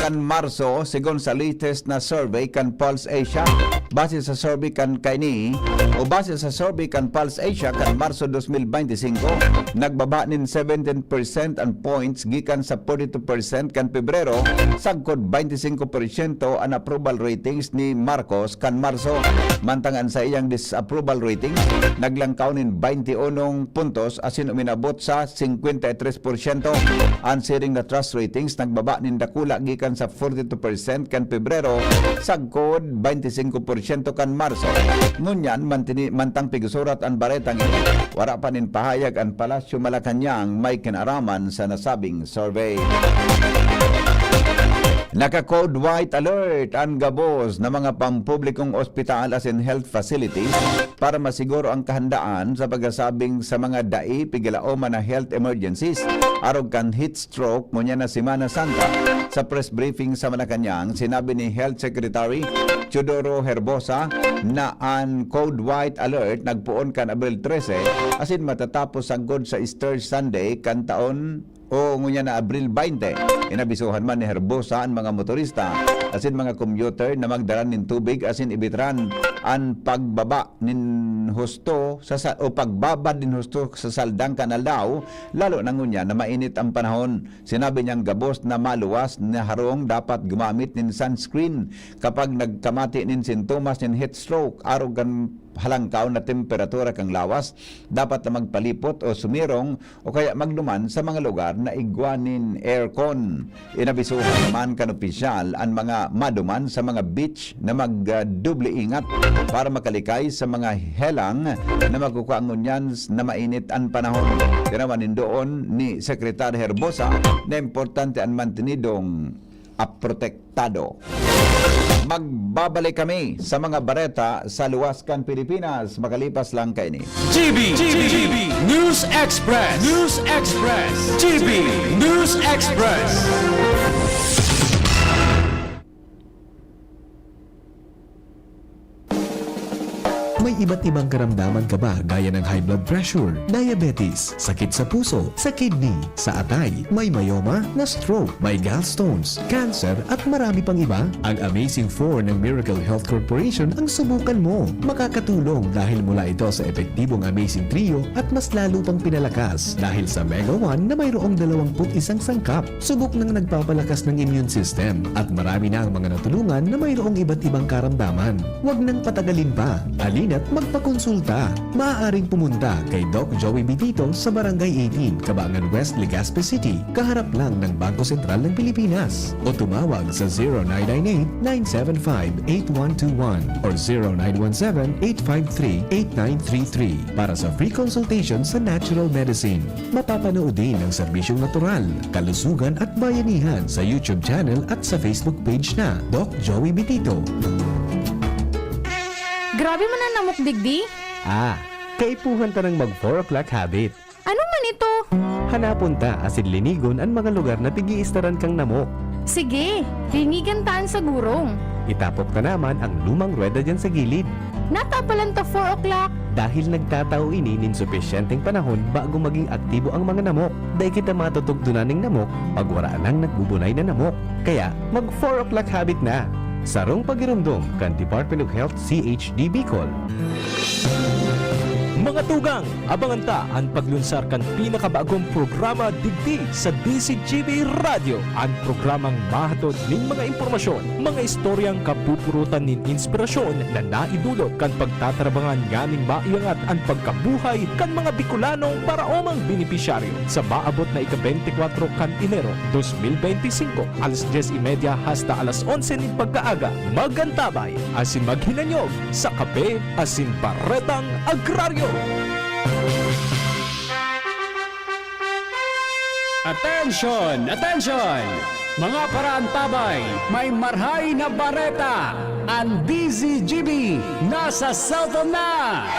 kan Marso sigon sa latest na survey kan Pulse Asia. Base sa survey kan kaini o base sa survey kan Pulse Asia kan Marso 2025, nagbaba nin 17% ang points gikan sa 42% kan Pebrero, sagkod 25% ang approval ratings ni Marcos kan Marso. Mantangan sa iyang disapproval rating, naglangkaw nin 21 puntos asin uminabot sa 53%. Ang sharing na trust ratings nagbaba nin dakula gikan sa 42% kan Pebrero, sagkod 25% kan Marso. Ngunyan mantang pigusurat ang baretang ini, wala pa nin pahayag ang Palasyo Malacañang may kinaraman sa nasabing survey. Naka-code white alert ang gabos na mga pampublikong ospital as in health facilities para masiguro ang kahandaan sa pagkasabing sa mga dai pigilaoma na health emergencies arog kan heat stroke ngunya na Semana Santa. Sa press briefing sa Malacañang, sinabi ni Health Secretary Teodoro Herbosa na ang code white alert nagpuon kan Abril 13 asin matatapos sagod sa Easter Sunday kan taon o ngunya na Abril 20. Inabisuhan man ni Herbosa ang mga motorista asin mga commuter na magdaran nin tubig asin ibitran ang pagbaba nin husto o pagbabad din husto sa saldang kanalaw, lalo na ngunya na mainit ang panahon. Sinabi niyang gabos na maluwas na harong dapat gumamit nin sunscreen kapag nagkamati nin sintomas nin heat stroke arogan halangkaw na temperatura kang lawas, dapat na magpalipot o sumirong o kaya magduman sa mga lugar na igwanin aircon. Inabisuhan naman kan opisyal ang mga maduman sa mga beach na magdoble ingat para makalikay sa mga helang na magkukuangon yan na mainit ang panahon. Tinawanin doon ni Secretary Herbosa na importante ang mantinidong aprotektado. Magbabalik kami sa mga bareta sa luwaskan Pilipinas makalipas lang kay ni GB News Express. News Express. GB News Express. May iba't ibang karamdaman ka ba gaya ng high blood pressure, diabetes, sakit sa puso, sa kidney, sa atay, may myoma, na stroke, may gallstones, cancer at marami pang iba? Ang Amazing 4 ng Miracle Health Corporation ang subukan mo. Makakatulong dahil mula ito sa epektibong Amazing Trio at mas lalo pang pinalakas dahil sa Mega 1 na mayroong 21 sangkap. Subok ng nagpapalakas ng immune system at marami na ang mga natulungan na mayroong iba't ibang karamdaman. Huwag nang patagalin pa. At magpakonsulta. Maaaring pumunta kay Doc Joey Bitito sa Barangay 18, Cabangan West, Legazpi City, kaharap lang ng Bangko Sentral ng Pilipinas. O tumawag sa 0998-975-8121 or 0917-853-8933 para sa free consultation sa natural medicine. Mapapanood din ang serbisyong natural, kalusugan at bayanihan sa YouTube channel at sa Facebook page na Doc Joey Bitito. Grabe man ang namok digdi. Kaipuhan ta ng mag 4 o'clock habit. Ano man ito? Hanapon ta asin linigon ang mga lugar na pigiistaran kang namok. Sige, linigan taan sa gurong. Itapok ta naman ang lumang rueda dyan sa gilid. Natapalan ta 4 o'clock. Dahil nagtatao ini nin sufisyenteng panahon bago maging aktibo ang mga namok. Dahil kita matutugtunan ng namok pag wala nang nagbubunay na namok. Kaya mag 4 o'clock habit na. Sarong pagirumdum kan Department of Health CHD Bicol. Mga tugang, abangan ta ang paglunsar kan pinakabagong programa digdi sa DCGB Radio. Ang programang mahatod ning mga impormasyon, mga istoryang kapupurutan nin inspirasyon na naidulot kan pagtatrabangan nganing maiangat ang pagkabuhay kan mga Bicolanong paraomang benepisyaryo sa maabot na ika-24 kan Enero 2025 alas 10:30 hasta alas 11 ning pagkaaga. Magantabay asin maghinanyog sa kape asin baretang agraryo. Attention! Attention! Mga paraantabay, may marhay na bareta! Ang DZGB nasa cellphone na!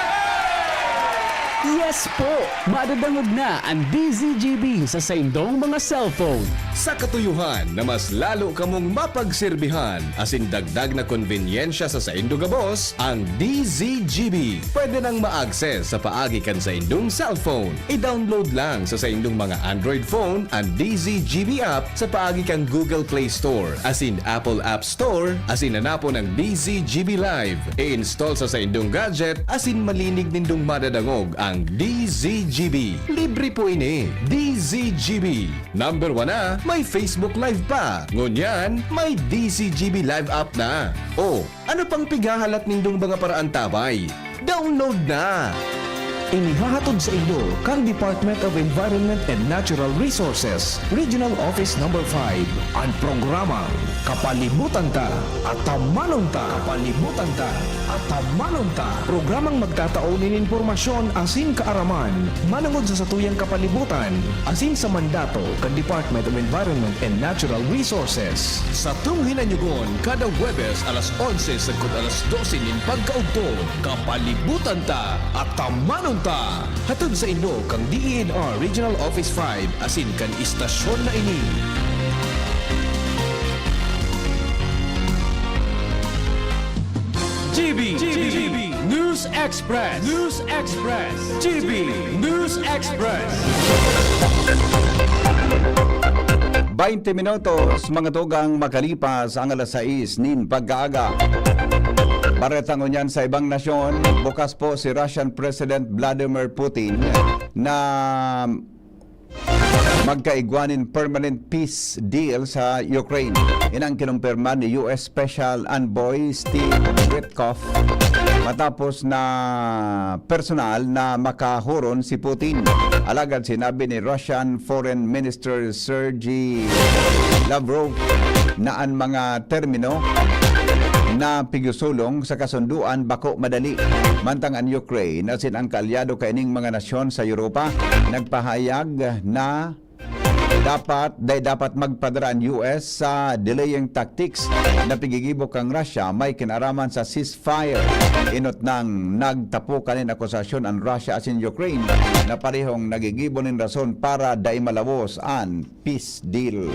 Yes po! Madadangog na ang DZGB sa saindong mga cellphone. Sa katuyuhan na mas lalo kamong mapagserbihan asin dagdag na konbinyensya sa saindo gabos, ang DZGB pwede nang ma-access sa paagi kan sa indong cellphone. I-download lang sa saindong mga Android phone ang DZGB app sa paagi kan Google Play Store asin Apple App Store asin hanapon ang DZGB Live. I-install sa saindong gadget asin malinig nindong madadangog ang DZGB. Libre po ini. DZGB. Number 1 na, may Facebook Live pa. Ngunyan, may DZGB Live app na. O, ano pang pigahalat nindong mga paraan tabay? Download na! Inihahatod sa inyo kang Department of Environment and Natural Resources, Regional Office Number 5, ang programa Kapalibutan Ta at Tamanon Ta. Kapalibutan Ta at Tamanon Ta. Programang magtataunin informasyon asin kaaraman, manangod sa satuyang kapalibutan, asin sa mandato kang Department of Environment and Natural Resources. Sa tunghinanyugon, kada Huwebes alas 11 sagkod alas 12 nin pagkaugto, Kapalibutan Ta at Tamanon Ta. Hatod sa inyo kang DENR Regional Office 5 asin kan istasyon na ini. GB News Express. News Express. GB News Express. 20 minutos, mga tugang makalipas ang alas 6 nin pagkaaga. Baretang unyan sa ibang nasyon, bukas po si Russian President Vladimir Putin na magkaigwanin permanent peace deal sa Ukraine. Inang kinumpirma ni US Special Envoy Steve Witkoff matapos na personal na makahuron si Putin. Alagad sinabi ni Russian Foreign Minister Sergei Lavrov na ang mga termino na pigusulong sa kasunduan bako madali. Mantang ang Ukraine asin ang kaalyado kaining mga nasyon sa Europa nagpahayag na dapat magpadara ang US sa delaying tactics na pigigibok ang Russia may kinaraman sa ceasefire. Inot nang nagtapo kanin akusasyon ang Russia asin Ukraine na parehong nagigibon ng rason para dai malawos ang peace deal.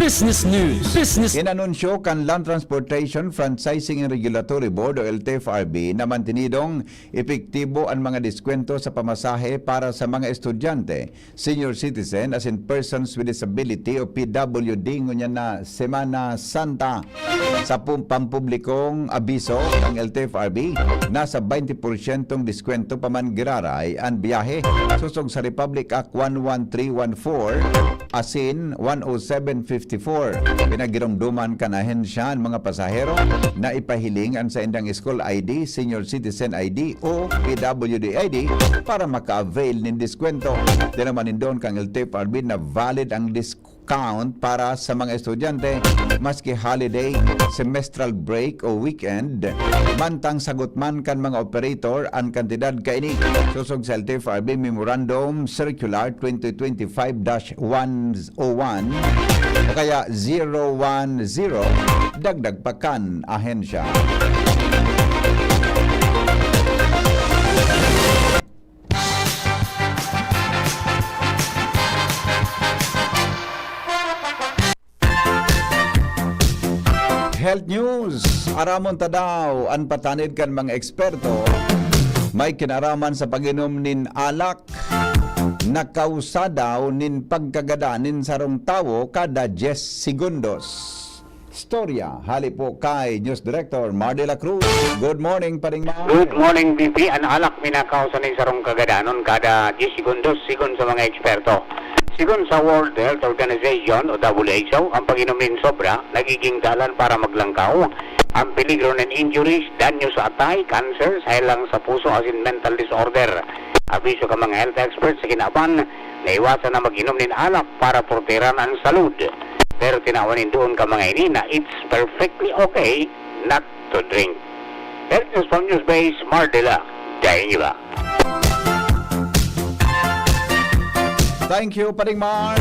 Business News. Business. Inanunsyo kan Land Transportation Franchising and Regulatory Board o LTFRB na mantinidong epektibo ang mga diskwento sa pamasahe para sa mga estudyante, senior citizen as in persons with disability o PWD ngunyan na Semana Santa. Sa pampublikong abiso ng LTFRB, nasa 20% diskwento paman giraray ang biyahe. Susong sa Republic Act 11314 asin 10754. Pinagirumduman kan ahensya ang mga pasahero na ipahiling ang sa indang school ID, senior citizen ID o PWD ID para maka-avail ng diskwento. Tinaman doon kang LTFRB na valid ang discount para sa mga estudyante maski holiday, semestral break o weekend. Mantang sagot man kan mga operator ang kantidad kaini. Susog sa LTFRB Memorandum Circular 2025-101 o kaya 010 dagdag pakan ahensya. Health news. Aramon ta daw ang patanid kan mga eksperto may kinaraman sa pag-inom nin alak na kausa daw nin pagkagadanin sarong tawo kada 10 segundos. Storya, hali po kay News Director Mar de la Cruz. Good morning, Paring Mar. Good morning, BP. Ang alak minakausa nin sarong kagadanon kada 10 segundos sigon sa mga eksperto. Sigon sa World Health Organization o WHO, ang pag-inom ng sobra nagiging dalan para maglangkaw. Ang peligro ng injuries, danyo sa atay, cancer, sahelang sa puso asin mental disorder. Abiso ka mga health experts sa kinaban na iwasan na mag-inom ng alak para proteran ang salud. Pero tinawanin doon ka mga ini na it's perfectly okay not to drink. Health News from Newsbase, Mardela, Daing Iba. Thank you, Paring Mar.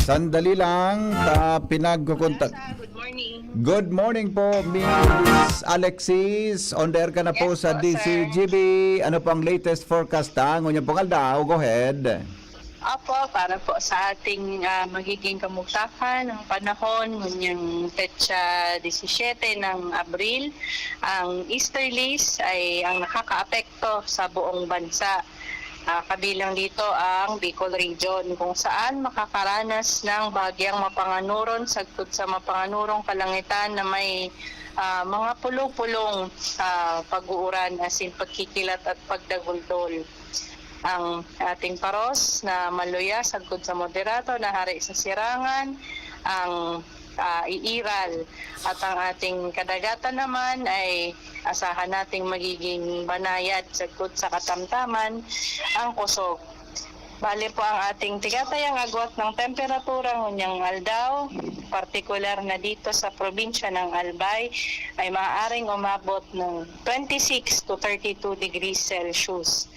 Sandali lang, pinagkukuntat. Good morning. Good morning po, Miss Alexis. On the air ka na po Yes sa po, DCGB. Ano po ang latest forecast ta? Ngunyan po kaldaw, go ahead. Apo, para po sa ating magiging kamugtakan ng panahon, ngayong petsa 17 ng Abril, ang easterlies ay ang nakakaapekto sa buong bansa. Kabilang dito ang Bicol Region, kung saan makakaranas ng bahagyang mapanganuron sagtod sa mapanganurong kalangitan na may mga pulong-pulong pag-uuran, as in pagkikilat at pagdaguldol. Ang ating paros na maluya sagtod sa moderato na hari sa sirangan, ang iiral, at ang ating kadagatan naman ay asahan nating magiging banayad sagtod sa katamtaman, ang kusog. Bali po ang ating tigatayang agwat ng temperatura ngunyang aldaw, partikular na dito sa probinsya ng Albay, ay maaaring umabot ng 26 to 32 degrees Celsius.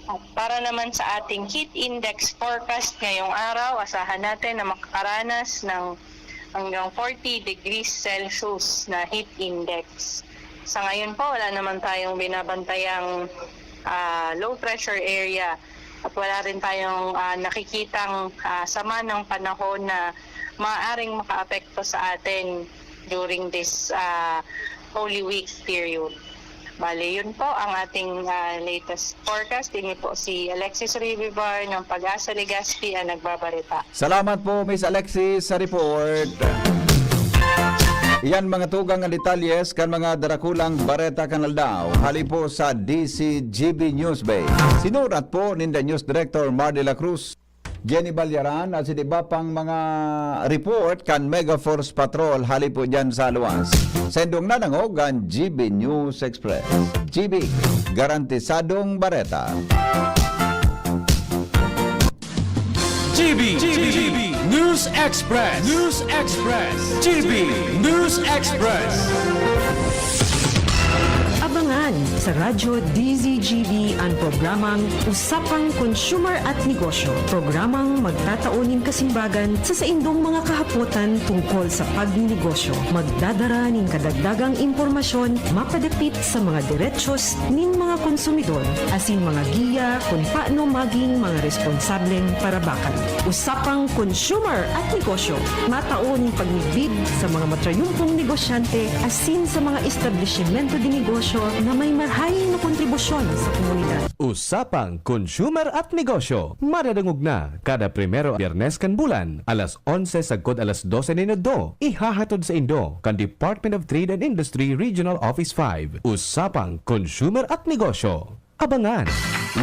At para naman sa ating heat index forecast ngayong araw, asahan natin na makakaranas ng hanggang 40 degrees Celsius na heat index. Sa ngayon po, wala naman tayong binabantayang low pressure area at wala rin tayong nakikitang sama ng panahon na maaaring makaapekto sa atin during this Holy Week period. Bale, yun po ang ating latest forecast. Ini po si Alexis Rivibar ng Pag-asa Legazpi ang nagbabalita. Salamat po, Miss Alexis, sa report. Iyan mga tugang ang detalyes kan mga darakulang bareta kanal daw. Hali po sa DCGB News Bay. Sinurat po ninda News Director Mar de la Cruz, Jenny Balyaran, at si diba pang mga report kan Mega Force Patrol hali po dyan sa luwas. Sendong nanangog ang GB News Express. GB, garantisadong bareta. GB News Express. GB News Express. Abangan sa Radyo DZGB ang programang Usapang Consumer at Negosyo. Programang magtataunin kasimbagan sa saindong mga kahapotan tungkol sa pagnegosyo. Magdadara ning kadagdagang impormasyon mapadapit sa mga diretsyon nin mga konsumidor asin mga giya kung paano maging mga responsableng parabakan. Usapang Consumer at Negosyo. Mataon pagnibid sa mga matrayumpong negosyante asin sa mga establishmento di negosyo na may marhaing na kontribusyon sa komunidad. Usapang Consumer at Negosyo. Madadangog na kada primero Biyernes kan bulan, alas 11 sagkod alas 12 minuto. Ihahatod sa Indo kan Department of Trade and Industry Regional Office 5. Usapang Consumer at Negosyo. Abangan.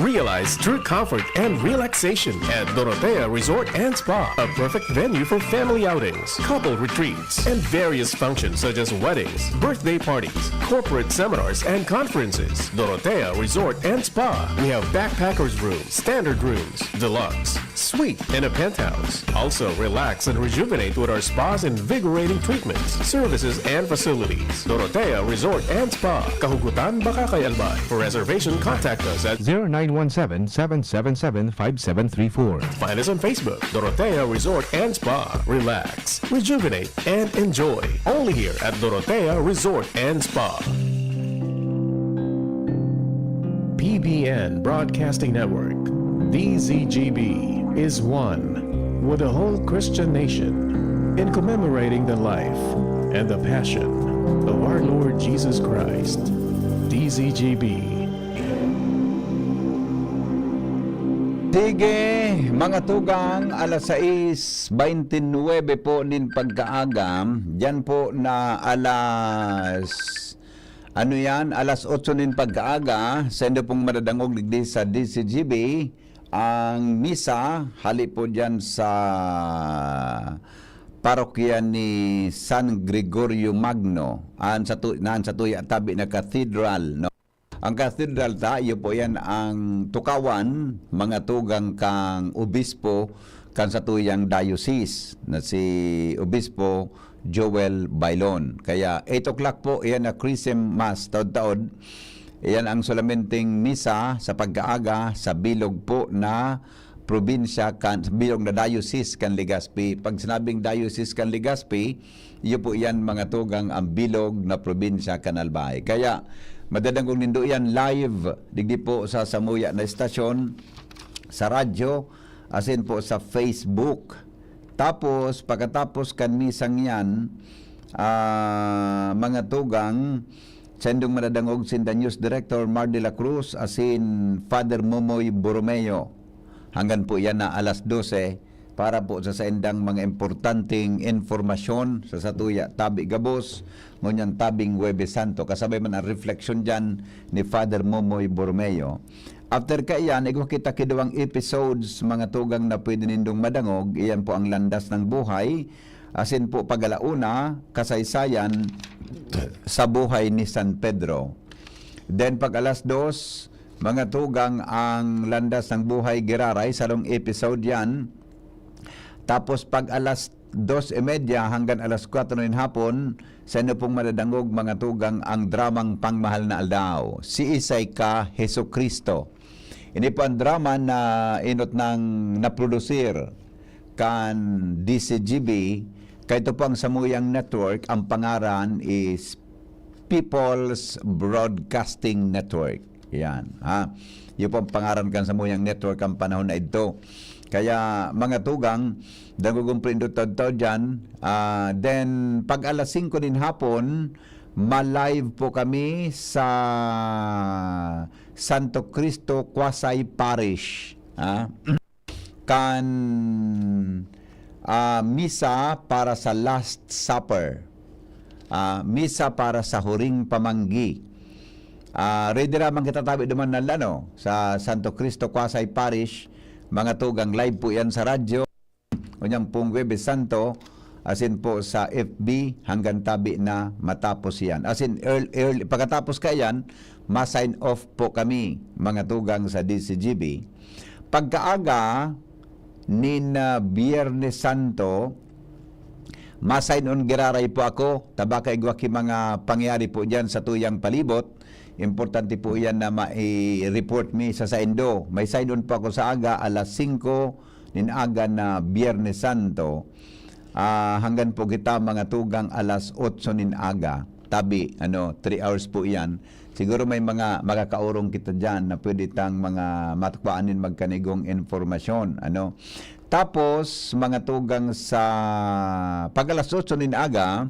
Realize true comfort and relaxation at Dorotea Resort and Spa, a perfect venue for family outings, couple retreats, and various functions such as weddings, birthday parties, corporate seminars, and conferences. Dorotea Resort and Spa. We have backpackers rooms, standard rooms, deluxe, suite, and a penthouse. Also, relax and rejuvenate with our spa's invigorating treatments, services, and facilities. Dorotea Resort and Spa, Kahugutan, Bakakay, Albay. For reservation, contact us at 0917-777-5734. Find us on Facebook, Dorotea Resort and Spa. Relax, rejuvenate, and enjoy. Only here at Dorotea Resort and Spa. PBN Broadcasting Network, DZGB, is one with the whole Christian nation in commemorating the life and the passion of our Lord Jesus Christ. DZGB. Sige, mga tugang, alas 6:29 po nin pagkaagam. Diyan po na alas alas 8 nin pagkaaga, sendo pong madadangog digdi sa DCGB ang misa hali po diyan sa parokya ni San Gregorio Magno an sa tuya tabi na cathedral, no? Ang cathedral tayo po yan ang tukawan mga tugang kang obispo kan sa tuyang diocese na si Obispo Joel Bailon. Kaya 8 o'clock po yan na Chrism Mass taod-taod. Yan ang solamenting misa sa pagkaaga sa bilog po na probinsya kan bilog na diocese kan Legazpi. Pag sinabing diocese kan Legazpi, iyo po yan mga tugang ang bilog na probinsya kan Albay. Kaya madadangog nindo yan live digdi po sa Samuya na estasyon, sa radyo, asin po sa Facebook. Tapos pagkatapos kan misang yan, mga tugang sendong madadangog sinda News Director Mar de la Cruz asin Father Momoy Borromeo. Hanggang po yan na alas 12 para po sa endang mga importanteng informasyon sa satuya tabi gabos ngunyan tabing Huwebes Santo. Kasabay man ang reflection dyan ni Father Momoy Borromeo. After kaiyan, igwa kita kiduwang episodes mga tugang na pwede nindong madangog. Iyan po ang landas ng buhay. Asin po pagalauna, kasaysayan sa buhay ni San Pedro. Then pag alas 2, mga tugang ang landas ng buhay Giraray, salong episode yan. Tapos pag alas 2:30 hanggang alas 4 ng hapon, sa inyo pong madadangog mga tugang ang dramang Pangmahal na Aldaw, Si Isay Ka Heso Kristo. Ini po ang drama na inot ng naprodusir kan DCGB, kaya ito po ang Samuyang Network, ang pangaran is People's Broadcasting Network. Yan, ha. Yung po ang pangaran kan Samuyang Network ang panahon na ito. Kaya mga tugang, dagugong prindot tao dyan. Then, pag alas 5 din hapon, ma-live po kami sa Santo Cristo Quasay Parish. Kan misa para sa Last Supper. Misa para sa Huring Pamanggi. Ready naman kita tabi duman na lano sa Santo Cristo Quasay Parish. Mga tugang live po yan sa radyo. Unyang pong Huwebes Santo. Asin po sa FB hanggang tabi na matapos yan. Asin early, pagkatapos kayan, ma-sign off po kami mga tugang sa DCGB. Pagkaaga nina Biyernes Santo, ma-sign on Giraray po ako. Tabaka igwaki mga pangyari po dyan sa tuyang palibot. Importante po yan na ma-report me sa Saindo. May sign on po ako sa aga, alas 5 nin aga na Biyernes Santo. Hanggang po kita mga tugang alas 8 nin aga. Tabi, 3 hours po yan. Siguro may mga makakaurong kita dyan na pwede tang mga matukbaanin magkanigong informasyon. Tapos, mga tugang sa pag alas 8 nin aga,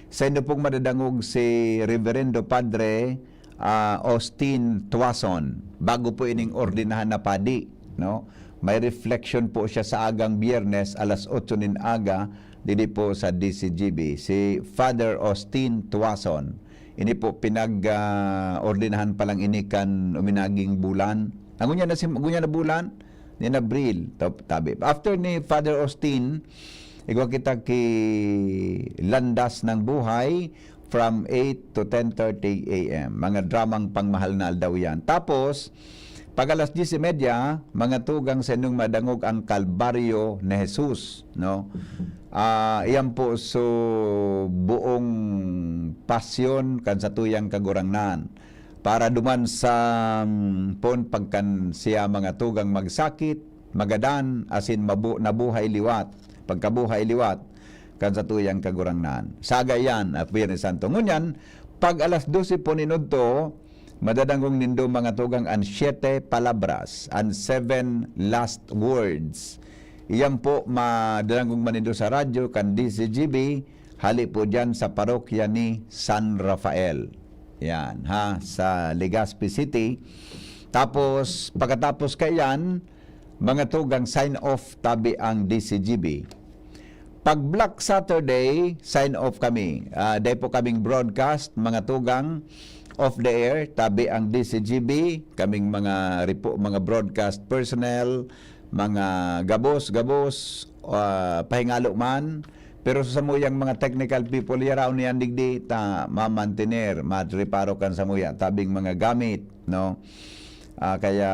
sa inyo pong madadangog si Reverendo Padre Austin Tuason, bago po ining ordinahan na padi, no? May reflection po siya sa agang Biyernes alas 8 nin aga dili po sa DCGB, si Father Austin Tuason. Ini po pinag ordinahan pa lang ini kan uminaging bulan. Angunya na bulan ni Abril tabi. After ni Father Austin, igwa kita ki landas ng buhay from 8 to 10:30 a.m. Mga dramang Pangmahal na Aldaw yan. Tapos, pag alas 10:30, mga tugang sa inyong madangog ang Kalbaryo ni Jesus. No? Iyan po so buong pasyon kan sa tuyang kagurangnan. Para duman sa pon pagkan siya mga tugang magsakit, magadan, asin nabuhay liwat. Pagkabuhay liwat, kan sa tuyang kagurangnan. Saga yan at Biyernes Santo. Ngunyan, pag alas 12 po ninudto, madadangong nindo mga tugang ang 7 palabras, ang 7 last words. Iyan po madadangong manindo sa radyo, kan DCGB, hali po dyan sa parokya ni San Rafael. Yan, sa Legazpi City. Tapos, pagkatapos kayan, mga tugang sign off tabi ang DCGB. Pag Black Saturday, sign off kami. Dahil po kaming broadcast, mga tugang off the air, tabi ang DCGB, kaming mga broadcast personnel, mga gabos, pahingalo man. Pero sa samuyang mga technical people, yaraw niyan digdi, mamantener, matreparo kan samuya, tabing mga gamit, no? Kaya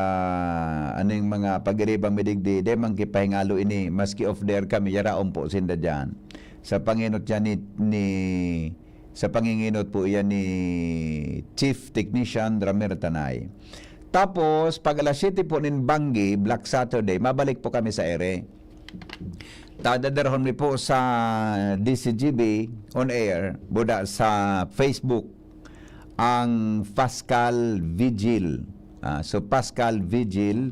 aning mga pag-iribang midigdi, de man kipahingalo ini, maski off there kami, yaraon po sinda dyan. Sa panginot yan sa panginginot po yan ni Chief Technician Ramir Tanay. Tapos, pag alas 7 po nin Bangi, Black Saturday, mabalik po kami sa ere. Tadadarhon mi po sa DCGB on air, buda sa Facebook, ang Pascal Vigil. So, Pascal Vigil,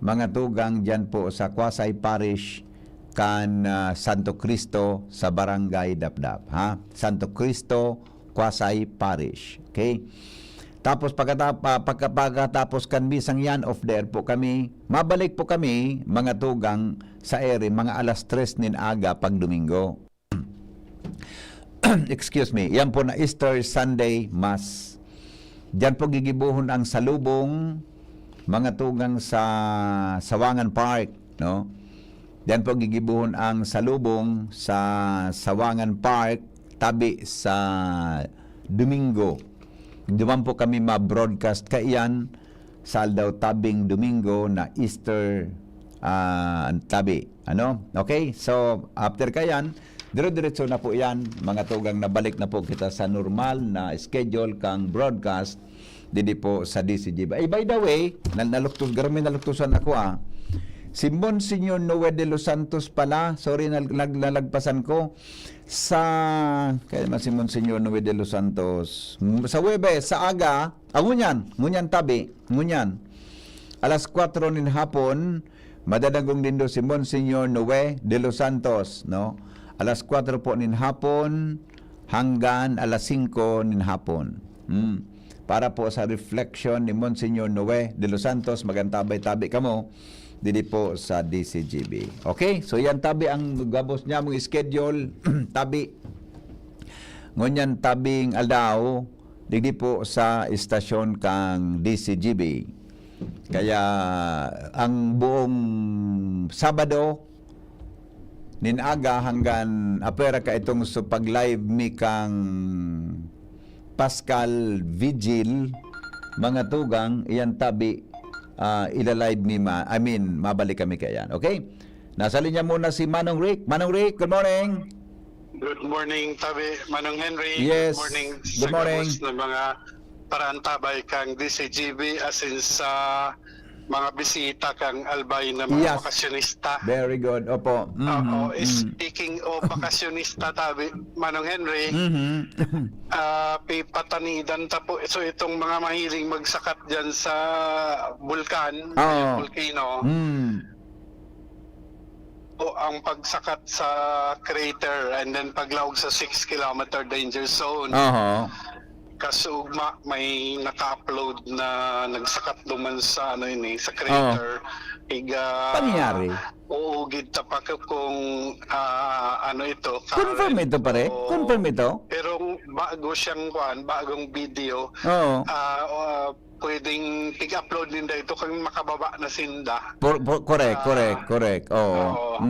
mga tugang dyan po sa Quasay Parish, kan Santo Cristo sa Barangay Dapdap. Santo Cristo, Quasay Parish. Okay? Tapos pagkatapos kan bisang yan off there po kami, mabalik po kami mga tugang sa ere mga alas 3 nin aga pag Domingo. Excuse me. Yan po na Easter Sunday Mass. Diyan po gigibuhon ang salubong mga tugang sa Sawangan Park, no? Diyan po gigibuhon ang salubong sa Sawangan Park tabi sa Domingo. Duman po kami ma-broadcast kaiyan sa aldaw tabing Domingo na Easter tabi. Ano? Okay? So, after kayan, dire-diretso na po yan. Mga tugang nabalik na po kita sa normal na schedule kang broadcast didi po sa DCGB. By the way, naluktusan ako si Monsignor Noe de los Santos pala, sorry nalagpasan ko, kaya naman si Monsignor Noe de los Santos, sa Huwebes, sa aga, ngunyan tabi, alas 4 nin hapon, madadagong din do si Monsignor Noe de los Santos, no? Alas 4 po nin hapon, hanggang alas 5 nin hapon. Para po sa reflection ni Monsignor Noe de los Santos, magantabay-tabi kamo, dili po sa DCGB. Okay? So yan tabi ang gabos niya mong schedule. Tabi. Ngunyan tabing aldaw, dili po sa istasyon kang DCGB. Kaya ang buong Sabado, ninaga hanggang apera ka itong so pag-live mi kang Pascal Vigil, mga tugang, iyan tabi, ilalive ni mabalik kami kayan. Okay? Nasa linya muna si Manong Rick. Manong Rick, good morning. Good morning, Tabi. Manong Henry. Yes. Good morning. Good morning. Sa ng mga parantabay kang DCGB as in sa mga bisita kang albay na mga bakasyonista. Very good. Opo. Speaking of bakasyonista, Tabi, Manong Henry, pipatanidan ta po. So itong mga mahiling magsakat dyan sa bulkan, volcano, o ang pagsakat sa crater and then paglawag sa 6-kilometer danger zone. Kasugma may naka-upload na nagsakat duman sa sa crater. Pangyari. Uugid ta pa kung ito. Confirm ito pare? Confirm ito? Pero bagong video. Pwedeng pig-upload ninda ito kung makababa na sinda. Correct. Oo.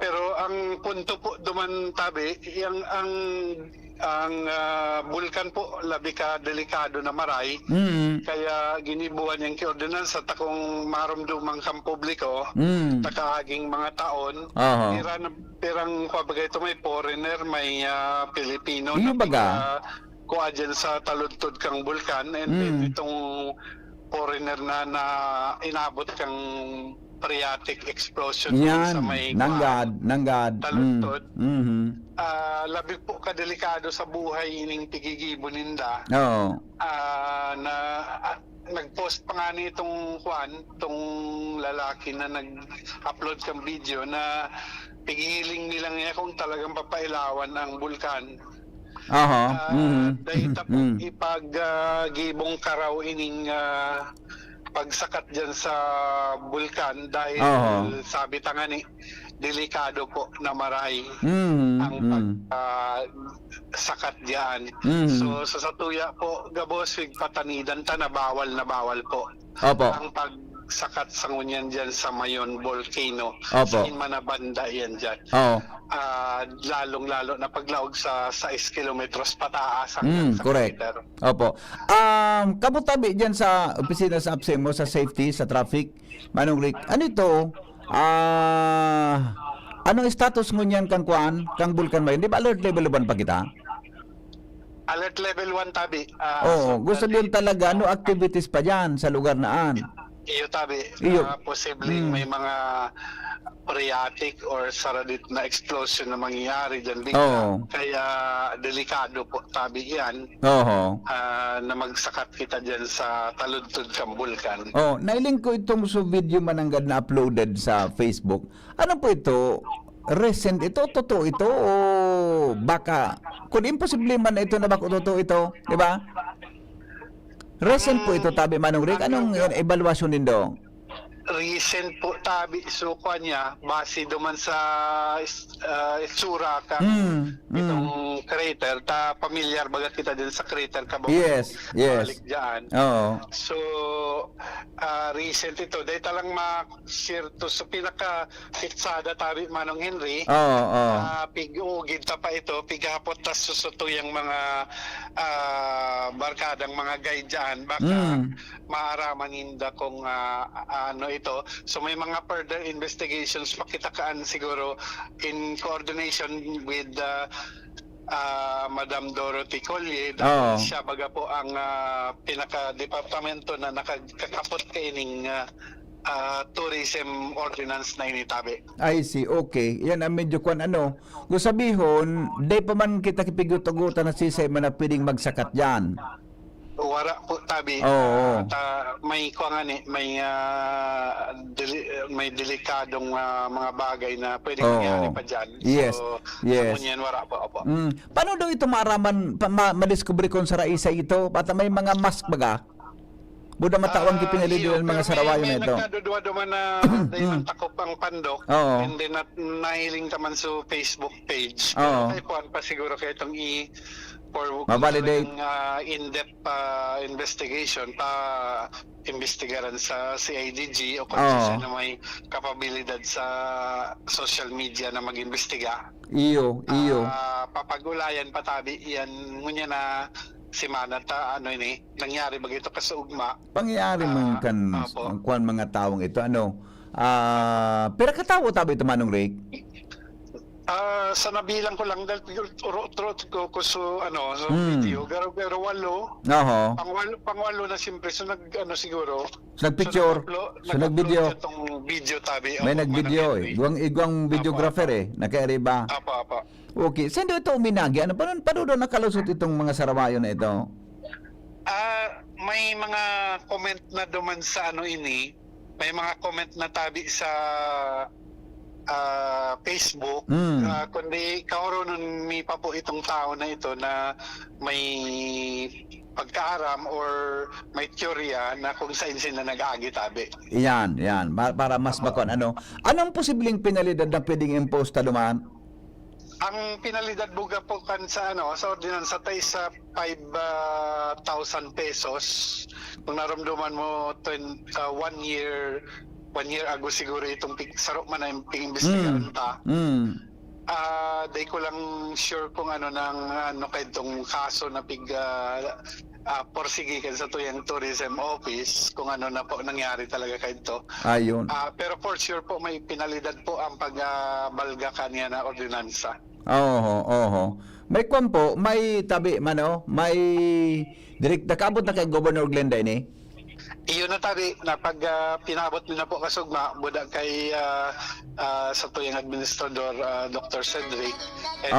Pero ang punto po duman, Tabi, ang bulkan po labi ka delikado na maray. Kaya ginibuan yung kiordinansa takong marumdumang kang publiko, takaaging mga taon. Pirang kabagay ito may foreigner, may Pilipino na kuha dyan sa taludtod kang bulkan, and then itong foreigner na inabot kang phreatic explosion sa may nanggad taludtod. Labi po kadelikado sa buhay ining tigigibo ninda. Na nag-post pa nga nitong itong lalaki na nag-upload kang video na pigiling nilang niya kung talagang papailawan ang bulkan. Dahil tapos ipag-gibong karaw ining pagsakat dyan sa bulkan dahil sabi tanga ni delikado po na maray ang pagsakat diyan. So sa tuya po gabos patanidan ta na bawal po ang pagsakat sa ngunyan dyan sa Mayon volcano. Sa manabanda yan dyan. Lalong-lalo na paglaog sa 6 kilometros pataas hanggang sa correct. kilometer. Opo. Kabutabi dyan sa opisina sa APSEMO, sa safety, sa traffic, Manong Rick, ano ito? Anong status ngunyan kang bulkan Mayon? Di ba alert level 1 pa kita? Alert level 1 tabi. Gusto din talaga no activities pa diyan sa lugar naan. Iyo tabi. Iyo. Posibleng may mga phreatic or saradit na explosion na mangyayari dyan bigla. Kaya delikado po tabi yan na magsakat kita dyan sa taludtod kang bulkan. Nailing ko itong video mananggad na uploaded sa Facebook. Ano po ito? Recent ito? Totoo ito? O baka? Kung imposible man ito na baka totoo ito, di ba? Recent po ito, tabi Manong Rick. Anong evaluasyon din do? Recent po tabi suko niya base duman sa itsura ka itong crater ta familiar bagat kita din sa crater ka yes balik dyan. So recent ito dahil talang ma-share to sa pinaka pitsada tabi Manong Henry pig-ugid ta pa ito pighapot tas susuto yung mga barkadang mga guide dyan baka maaraman hinda kung ano ito. So may mga further investigations pakitakaan siguro in coordination with Madam Dorothy Collier dahil siya baga po ang pinaka-departamento na nakakapot kaining tourism ordinance na initabi. I see, okay. Yan ang medyo kwan ano. Kung sabihon, di pa man kita kipigutugutan na sisay man na pwedeng magsakat dyan. Wara po tabi. May kuangani, may delikadong mga bagay na pwedeng mangyari pa diyan. Yes. So, yes. Yan wara po opo. Paano daw ito maaraman madiscover kung sa raisa ito? Bata may mga mask baga? Buda matawang kipinalido ng mga sarawayo na ito. May nagkadudwa duman na dahil takop ang pandok and then nahiling taman sa Facebook page. Ay puan pa siguro kayo itong for ma-validate in-depth investigation pa investigaran sa CIDG o kung sino may kapabilidad sa social media na mag-imbestiga. Iyo. Papagulayan patabi yan ngunya na simana ta ano ini nangyari ba ito kasugma pangyayari man kan ang kuan mga taong ito ano pero katawo tabi ito Manong Rick. Sa nabilang ko lang dahil ko so ano so video pero walo. Pangwalo na siyempre so siguro nagpicture so nagvideo itong video tabi may nagvideo igwang videographer nakaeriba. Apa. Okay, saan ito uminagi? Paano daw nakalusot itong mga sarawayo na ito? May mga comment na duman sa ano ini. May mga comment na tabi sa Facebook. Kundi kauronon mi pa po itong tao na ito na may pagkaaram or may teorya na kung saan sila nag-agi tabi. Yan. Para mas bakon ano. Anong posibleng penalidad na pwedeng impose ta duman? Ang pinalidad buga po kan sa sa ordinansa tay sa 5,000 pesos. Kung naramdaman mo 1 year ago siguro itong saro man na imbestigahan ta. Day ko lang sure kung ano kay itong kaso na porsige kan sa tuyang tourism office kung ano na po nangyari talaga kay ito. Ayun. Pero for sure po may pinalidad po ang pagbalga kaniya na ordinansa. May kwan po, may tabi may direct nakabot na kay Governor Glenda ini. Iyon na tabi na pag pinabot nila po kasugma buda kay sa tuyang administrador Dr. Cedric and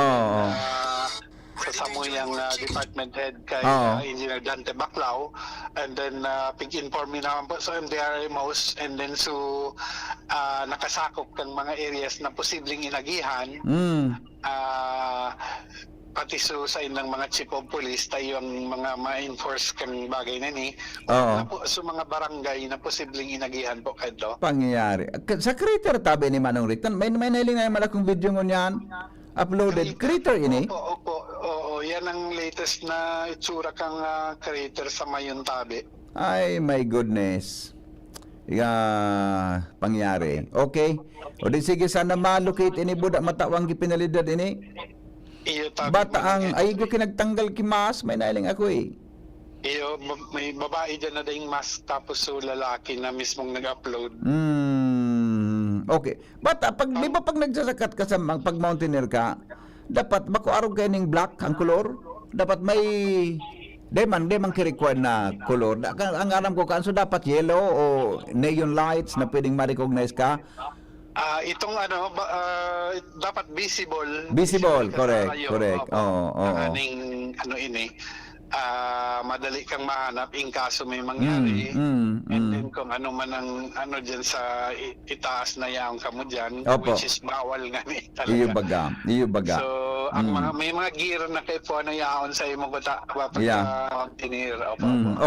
sa samuyang department head kay Engineer Dante Baclao and then pig-inform naman po sa MDRMOs and then so nakasakop kang mga areas na posibleng inagihan pati so sa ilang mga chief of police tayo ang mga ma-enforce kang bagay na ni po sa mga barangay na posibleng inagihan po kayo pangyayari sa crater tabi ni Manong Rick may nailing na yung malakong video ngunyan uploaded crater ini. Oo, yan ang latest na itsura kang crater sa mayon tabi. Ay my goodness. Pangyari. Okay. O di sige sana ma-locate ini budak matawang gipinalidad ini. Bata ang ay ko kinagtanggal kimas may nailing ako Iyo may babae diyan na ding mas tapos so lalaki na mismong nag-upload. Okay. Bata pag di ba pag nagsasakat ka sa pag mountaineer ka dapat bako araw kayo ning black ang color dapat may di man ki-require na color. Ang alam ko kanso dapat yellow o neon lights na pwedeng ma-recognize ka. Itong dapat visible. Visible, correct, Tayo. correct. Oo. Aning ini madali kang mahanap in kaso may mangyari. And then kung ano man ang dyan sa itaas na yaong kamo dyan, Opo. which is bawal nga ni talaga. Iyo baga. So, ang may mga gear na kay po na yaon sa imo bata tinir.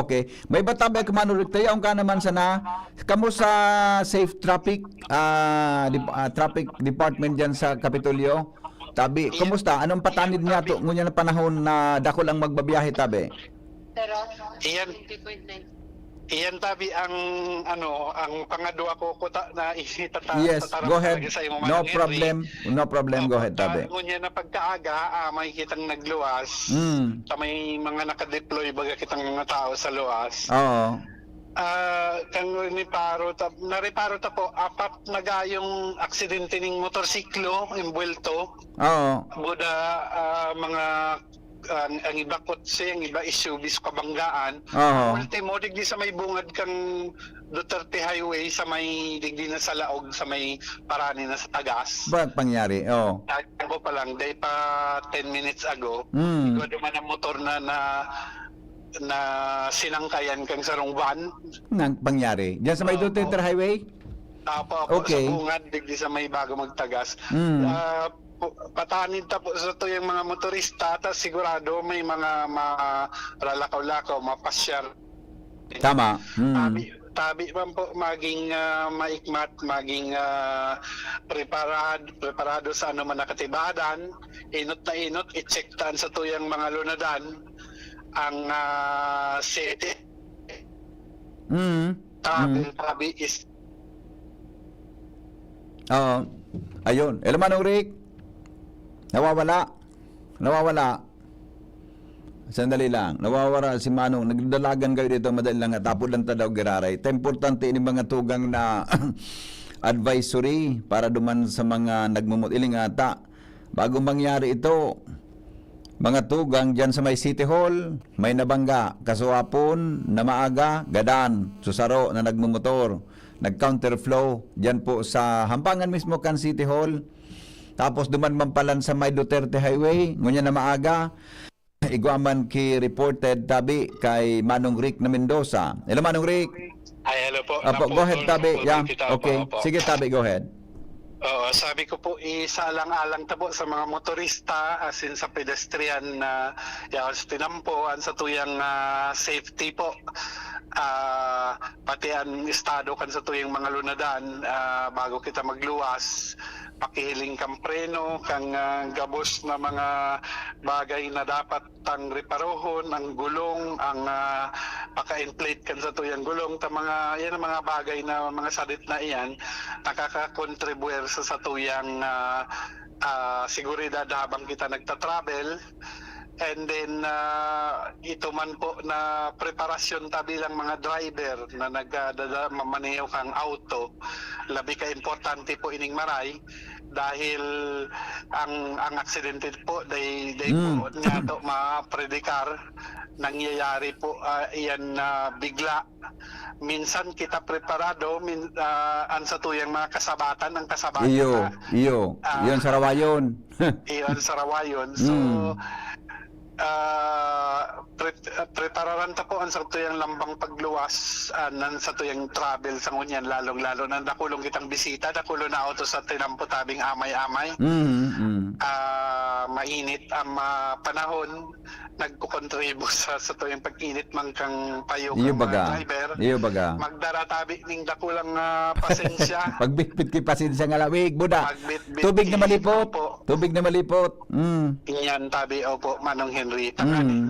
Okay. May batabe ka manurik tayo ang ka naman sana. Kamo sa safe traffic traffic department dyan sa Kapitolyo. Tabi, kumusta? Anong patanid niya to ngunya na panahon na dako lang magbabiyahe tabi? Iyan tabi ang pangadua ko kuta na Yes, go ahead. No problem, go ahead tabi. Ngunya na pagkaaga, may kitang nagluwas. May mga naka-deploy baga kitang mga tao sa luwas. Oo. Kang nareparo ta po, apat na gayong aksidente ng motorsiklo, imbuelto. Oo. Buda mga ang iba kotse, ang iba SUV sa kabanggaan. Ultimo, digdi sa may bungad kang Duterte Highway sa may digdi na sa Laog, sa may Parani na sa Tagas. Bakit pangyari? Oo. Ako pa lang, day pa 10 minutes ago, ikaw duman ang motor na sinangkayan kang sarong van. Nang pangyari? Diyan sa may Duterte Highway? Apo, Okay. sa bungad, digdi sa may bago magtagas. Patanid ta po sa to yung mga motorista, tas sigurado may mga ralakaw-lakaw, mapasyar. Tama. Tabi man po maging maikmat, maging preparado sa ano man nakatibadan, inot na inot, i-check taan sa tuyang mga lunadan ang city. Tabi is Ayun. Manong Rick. Nawawala. Sandali lang. Nawawala si Manong. Nagdalagan kayo dito. Madali lang. Tapos lang daw giraray. Ito importante ini mga tugang na advisory para duman sa mga nagmumutiling ata. Bago mangyari ito, mga tugang dyan sa may City Hall, may nabangga. Kasuhapon na maaga, gadan. Susaro na nagmumotor. Nag-counterflow dyan po sa hampangan mismo kan City Hall. Tapos duman mampalan sa may Duterte Highway, ngunya na maaga, iguaman ki reported tabi kay Manong Rick na Mendoza. Hello Manong Rick. Ay, hello po. Go ahead tabi. Yeah. Okay. Sige tabi, go ahead. Sabi ko po, isaalang-alang ta po sa mga motorista as in sa pedestrian na tinampuan sa tuyang safety po. Pati ang estado kan sa tuyang mga lunadan bago kita magluwas, pakihiling kang preno, kang gabos na mga bagay na dapat tang reparohon, ang gulong, ang paka-inflate kan sa tuyang gulong, yan ang mga bagay na mga sadit na iyan, nakaka-contribute sa tuyang seguridad habang kita nagta-travel. And then ito man po na preparasyon ta bilang mga driver na mamaneho kang auto, labi ka importante po ining maray dahil ang aksidente po day po niya to ma-predikar, nangyayari po iyan bigla. Minsan kita preparado an sa tuyang mga kasabatan ng kasabatan Iyo yun sa rawayon. Iyon sa rawayon. So prepararan ta po ang sa tuyang lambang pagluwas nan sa tuyang travel sa ngunyan, lalong-lalo na dakulong kitang bisita, dakulo na auto sa tinampo tabing amay-amay. Mainit ang panahon, nagkukontribo sa tuyang pag-init man kang payo kang driver. Iyo baga. Magdara tabi ning dakulang pasensya. Pagbitbit ki pasensya nga lawig, buda. Tubig na malipot. Inyan tabi opo Manong Henry.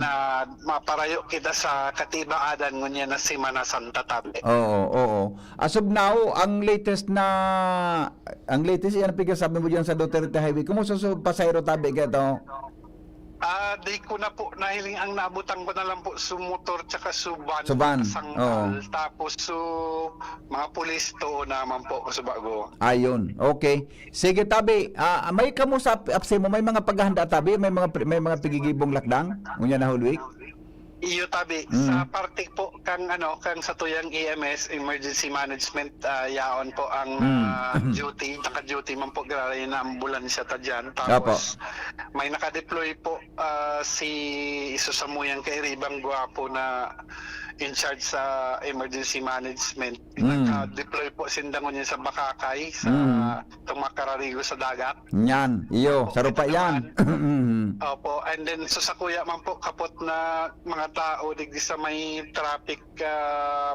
Na maparayo kita sa katibaadan ngunya na Semana Santa tabi. Oo. As of now, ang latest yan piga sabi mo diyan sa Duterte Highway. Kumusta sa pasayro tabi gato? Di ko na po nahiling, ang naabutan ko na lang po su motor tsaka suban. Suban, Sangkal. Tapos mga pulis to naman po sa bago. Ayun. Okay. Sige tabi, may kamo sa apsi mo may mga paghahanda tabi, may mga pigigibong lakdang unya na whole week. Iyo tabi sa parte po kang sa tuyang EMS emergency management yaon po ang duty, naka-duty man po grabe na ambulansya ta diyan. Tapos may naka-deploy po si Isusamuyang kay Ribang Guapo na in charge sa emergency management. Naka-deploy po sindangon niya sa Bakakay sa tumakararigo sa dagat. Yan, iyo, sa rupa yan. Opo, and then sa kuya man po kapot na mga tao digdi sa may traffic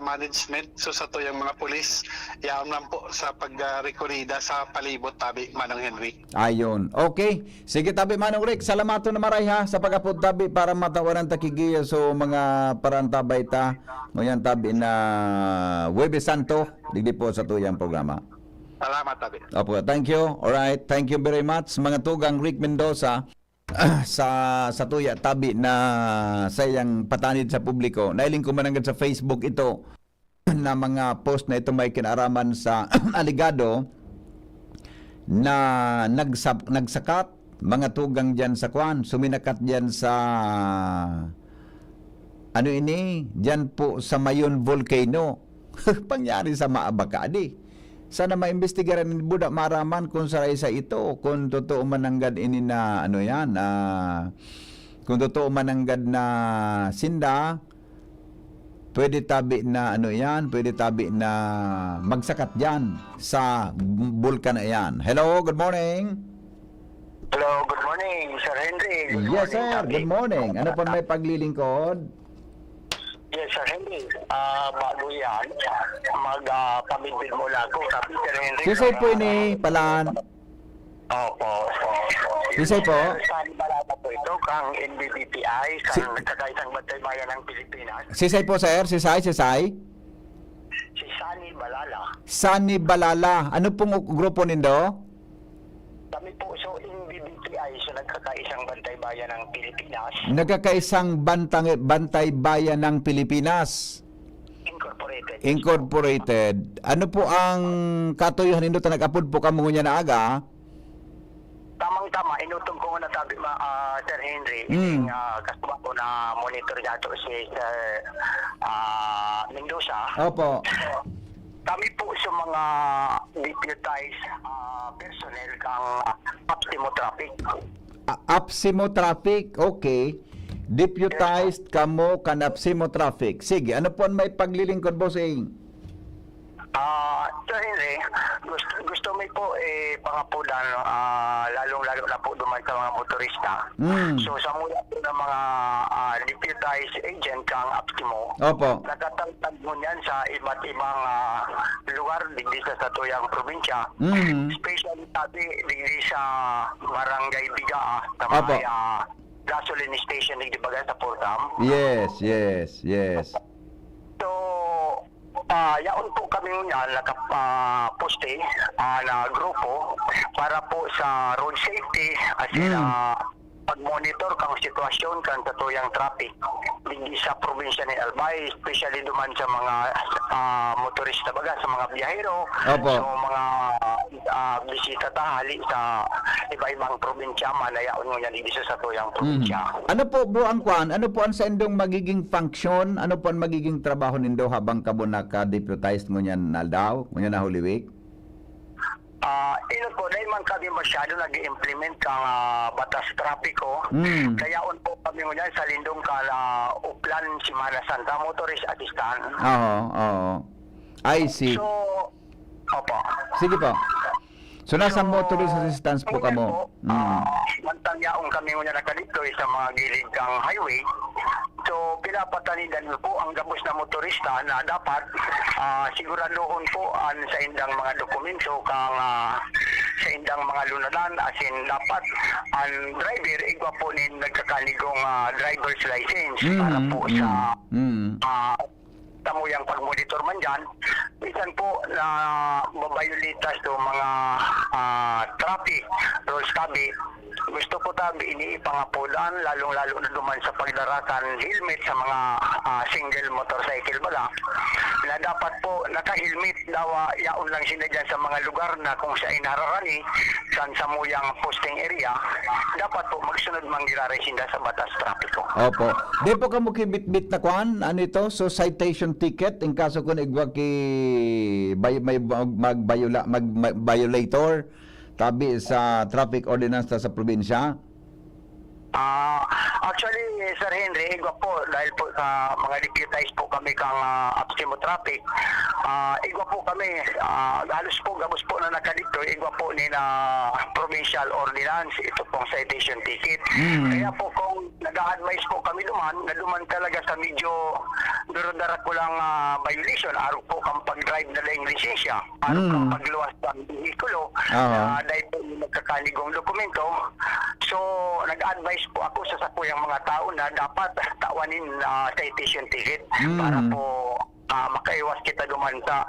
management, so sa tuyang mga pulis yaon lang po sa pagrekorida sa palibot tabi Manong Henry. Ayun. Okay. Sige tabi Manong Rick, salamato na maray ha sa pag-apod tabi para matawaran ta kigiya so mga parantabay ta. Ngoyan tabi na Huwebes Santo digdi po sa tuyang programa. Salamat tabi. Opo, thank you. All right. Thank you very much mga tugang Rick Mendoza. Sa tuya tabi na sayang patanid sa publiko. Nailing ko mananggad sa Facebook ito na mga post na ito may kinaraman sa aligado na nagsakat mga tugang dyan sa kwan, suminakat dyan sa dyan po sa Mayon Volcano. Pangyari sa Maabacadi. Sana maimbestigaran ni Buda maraman kung saray sa ito, kung totoo mananggad ini na kung totoo mananggad na sinda, pwede tabi na pwede tabi na magsakat diyan sa bulkan na yan. Hello, good morning. Hello, good morning, Sir Henry. Yes, sir. Good morning. Ano pa may paglilingkod? Yes, Sir Henry. Bago yan, magpamidbid mula ko. Tapi, Sir Henry... Sisay po ini, palaan. Opo. Sisay po? Sani Balala po ito, kang NBBPI, kang nagkakaisang Bantay Bayan ng Pilipinas. Sisay po, sir? Sisay? Si Sani Balala. Sani Balala. Ano pong grupo nindo? Kami po, so NBBPI, so nagkakaisang Bantay Bayan ng Pilipinas. Nagkakaisang Bantay Bayan ng Pilipinas. Incorporated. Ano po ang katuyuhan nindo ta nag-upload po kamo nya na aga? Tamang-tama, inutong ko na sabi Sir Henry, kasama ko na monitor dato si Sir Mendoza. Opo. Kami po sa mga deputized personnel kang Apsimo Traffic. Apsimo Traffic, okay. Deputized kamo kan Apsimo Traffic. Sige, ano po ang may paglilingkod, bossing? Sir Henry, gusto mo po pangapulan, lalong-lalo na po duman sa mga motorista. So sa mula po ng mga deputized agent kang Apsimo, natatagtag mo yan sa iba't ibang lugar digdi sa satuyang probinsya. Especially tabi digdi sa Barangay Bigaa, sa may gasoline station digdi bagay sa Portam. Yes. So, yaon po kami nga nakaposte na grupo para po sa road safety as in pag-monitor kang sitwasyon kan sa tuyang traffic hindi sa probinsya ni Albay, especially duman sa mga motorista baga, sa mga biyahero, so mga bisita tahali sa iba-ibang probinsya, manayaon mo yan dito sa tuyang probinsya. Ano po buang kwan? Ano po ang sa indong magiging function? Ano po ang magiging trabaho nindo habang kamo naka-deputized mo yan na daw? Mo yan na Holy Week? Ino po, dahil man kami masyado nag-implement kang batas trapiko, kaya po kami ngunyan sa lindong kala Uplan, Simana Santa, Motorist Assistant. Oo. I see. So, opo. Sige po. So, nasa motorist assistance po kamo? Mantangyaong kami ngunyan nakadiploy sa mga gilid kang highway. So, pinapatanidan po ang gabos na motorista na dapat siguraduhon po sa indang mga dokumento kang sa indang mga lunadan as in dapat ang driver igwa po ni nagkakaligong driver's license para po sa tamuyang pag-monitor man dyan. Minsan po na mabayulitas to mga traffic rules kabi gusto po tabi ini ipangapudan, lalong-lalo na duman sa pagdarakan helmet sa mga single motorcycle baga, na dapat po naka-helmet daw, yaon lang sila dyan sa mga lugar na kung siya ay nararani saan sa muyang posting area, dapat po magsunod manggirari sila sa batas trapiko. Opo. Di po ka mo kibit-bit na kuan, ano ito? So citation ticket in kaso kung igwa ki may mag-violator tabi sa traffic ordinance sa probinsya. Actually, Sir Henry, igwa po, dahil po sa mga deputized po kami kang Abstimo Traffic, igwa po kami, halos po, gabos po na nakadito, igwa po ni na provincial ordinance, ito pong citation ticket. Kaya po kung nag-a-advise po kami na duman talaga sa medyo durodara ko lang violation, araw po kang pag-drive na lang lisensya, araw kang pagluwas ng vehikulo, dahil po yung magkakaligong dokumento. So, nag-advise po ako sa sakuyang mga tao na dapat tawanin citation ticket para po makaiwas kita duman sa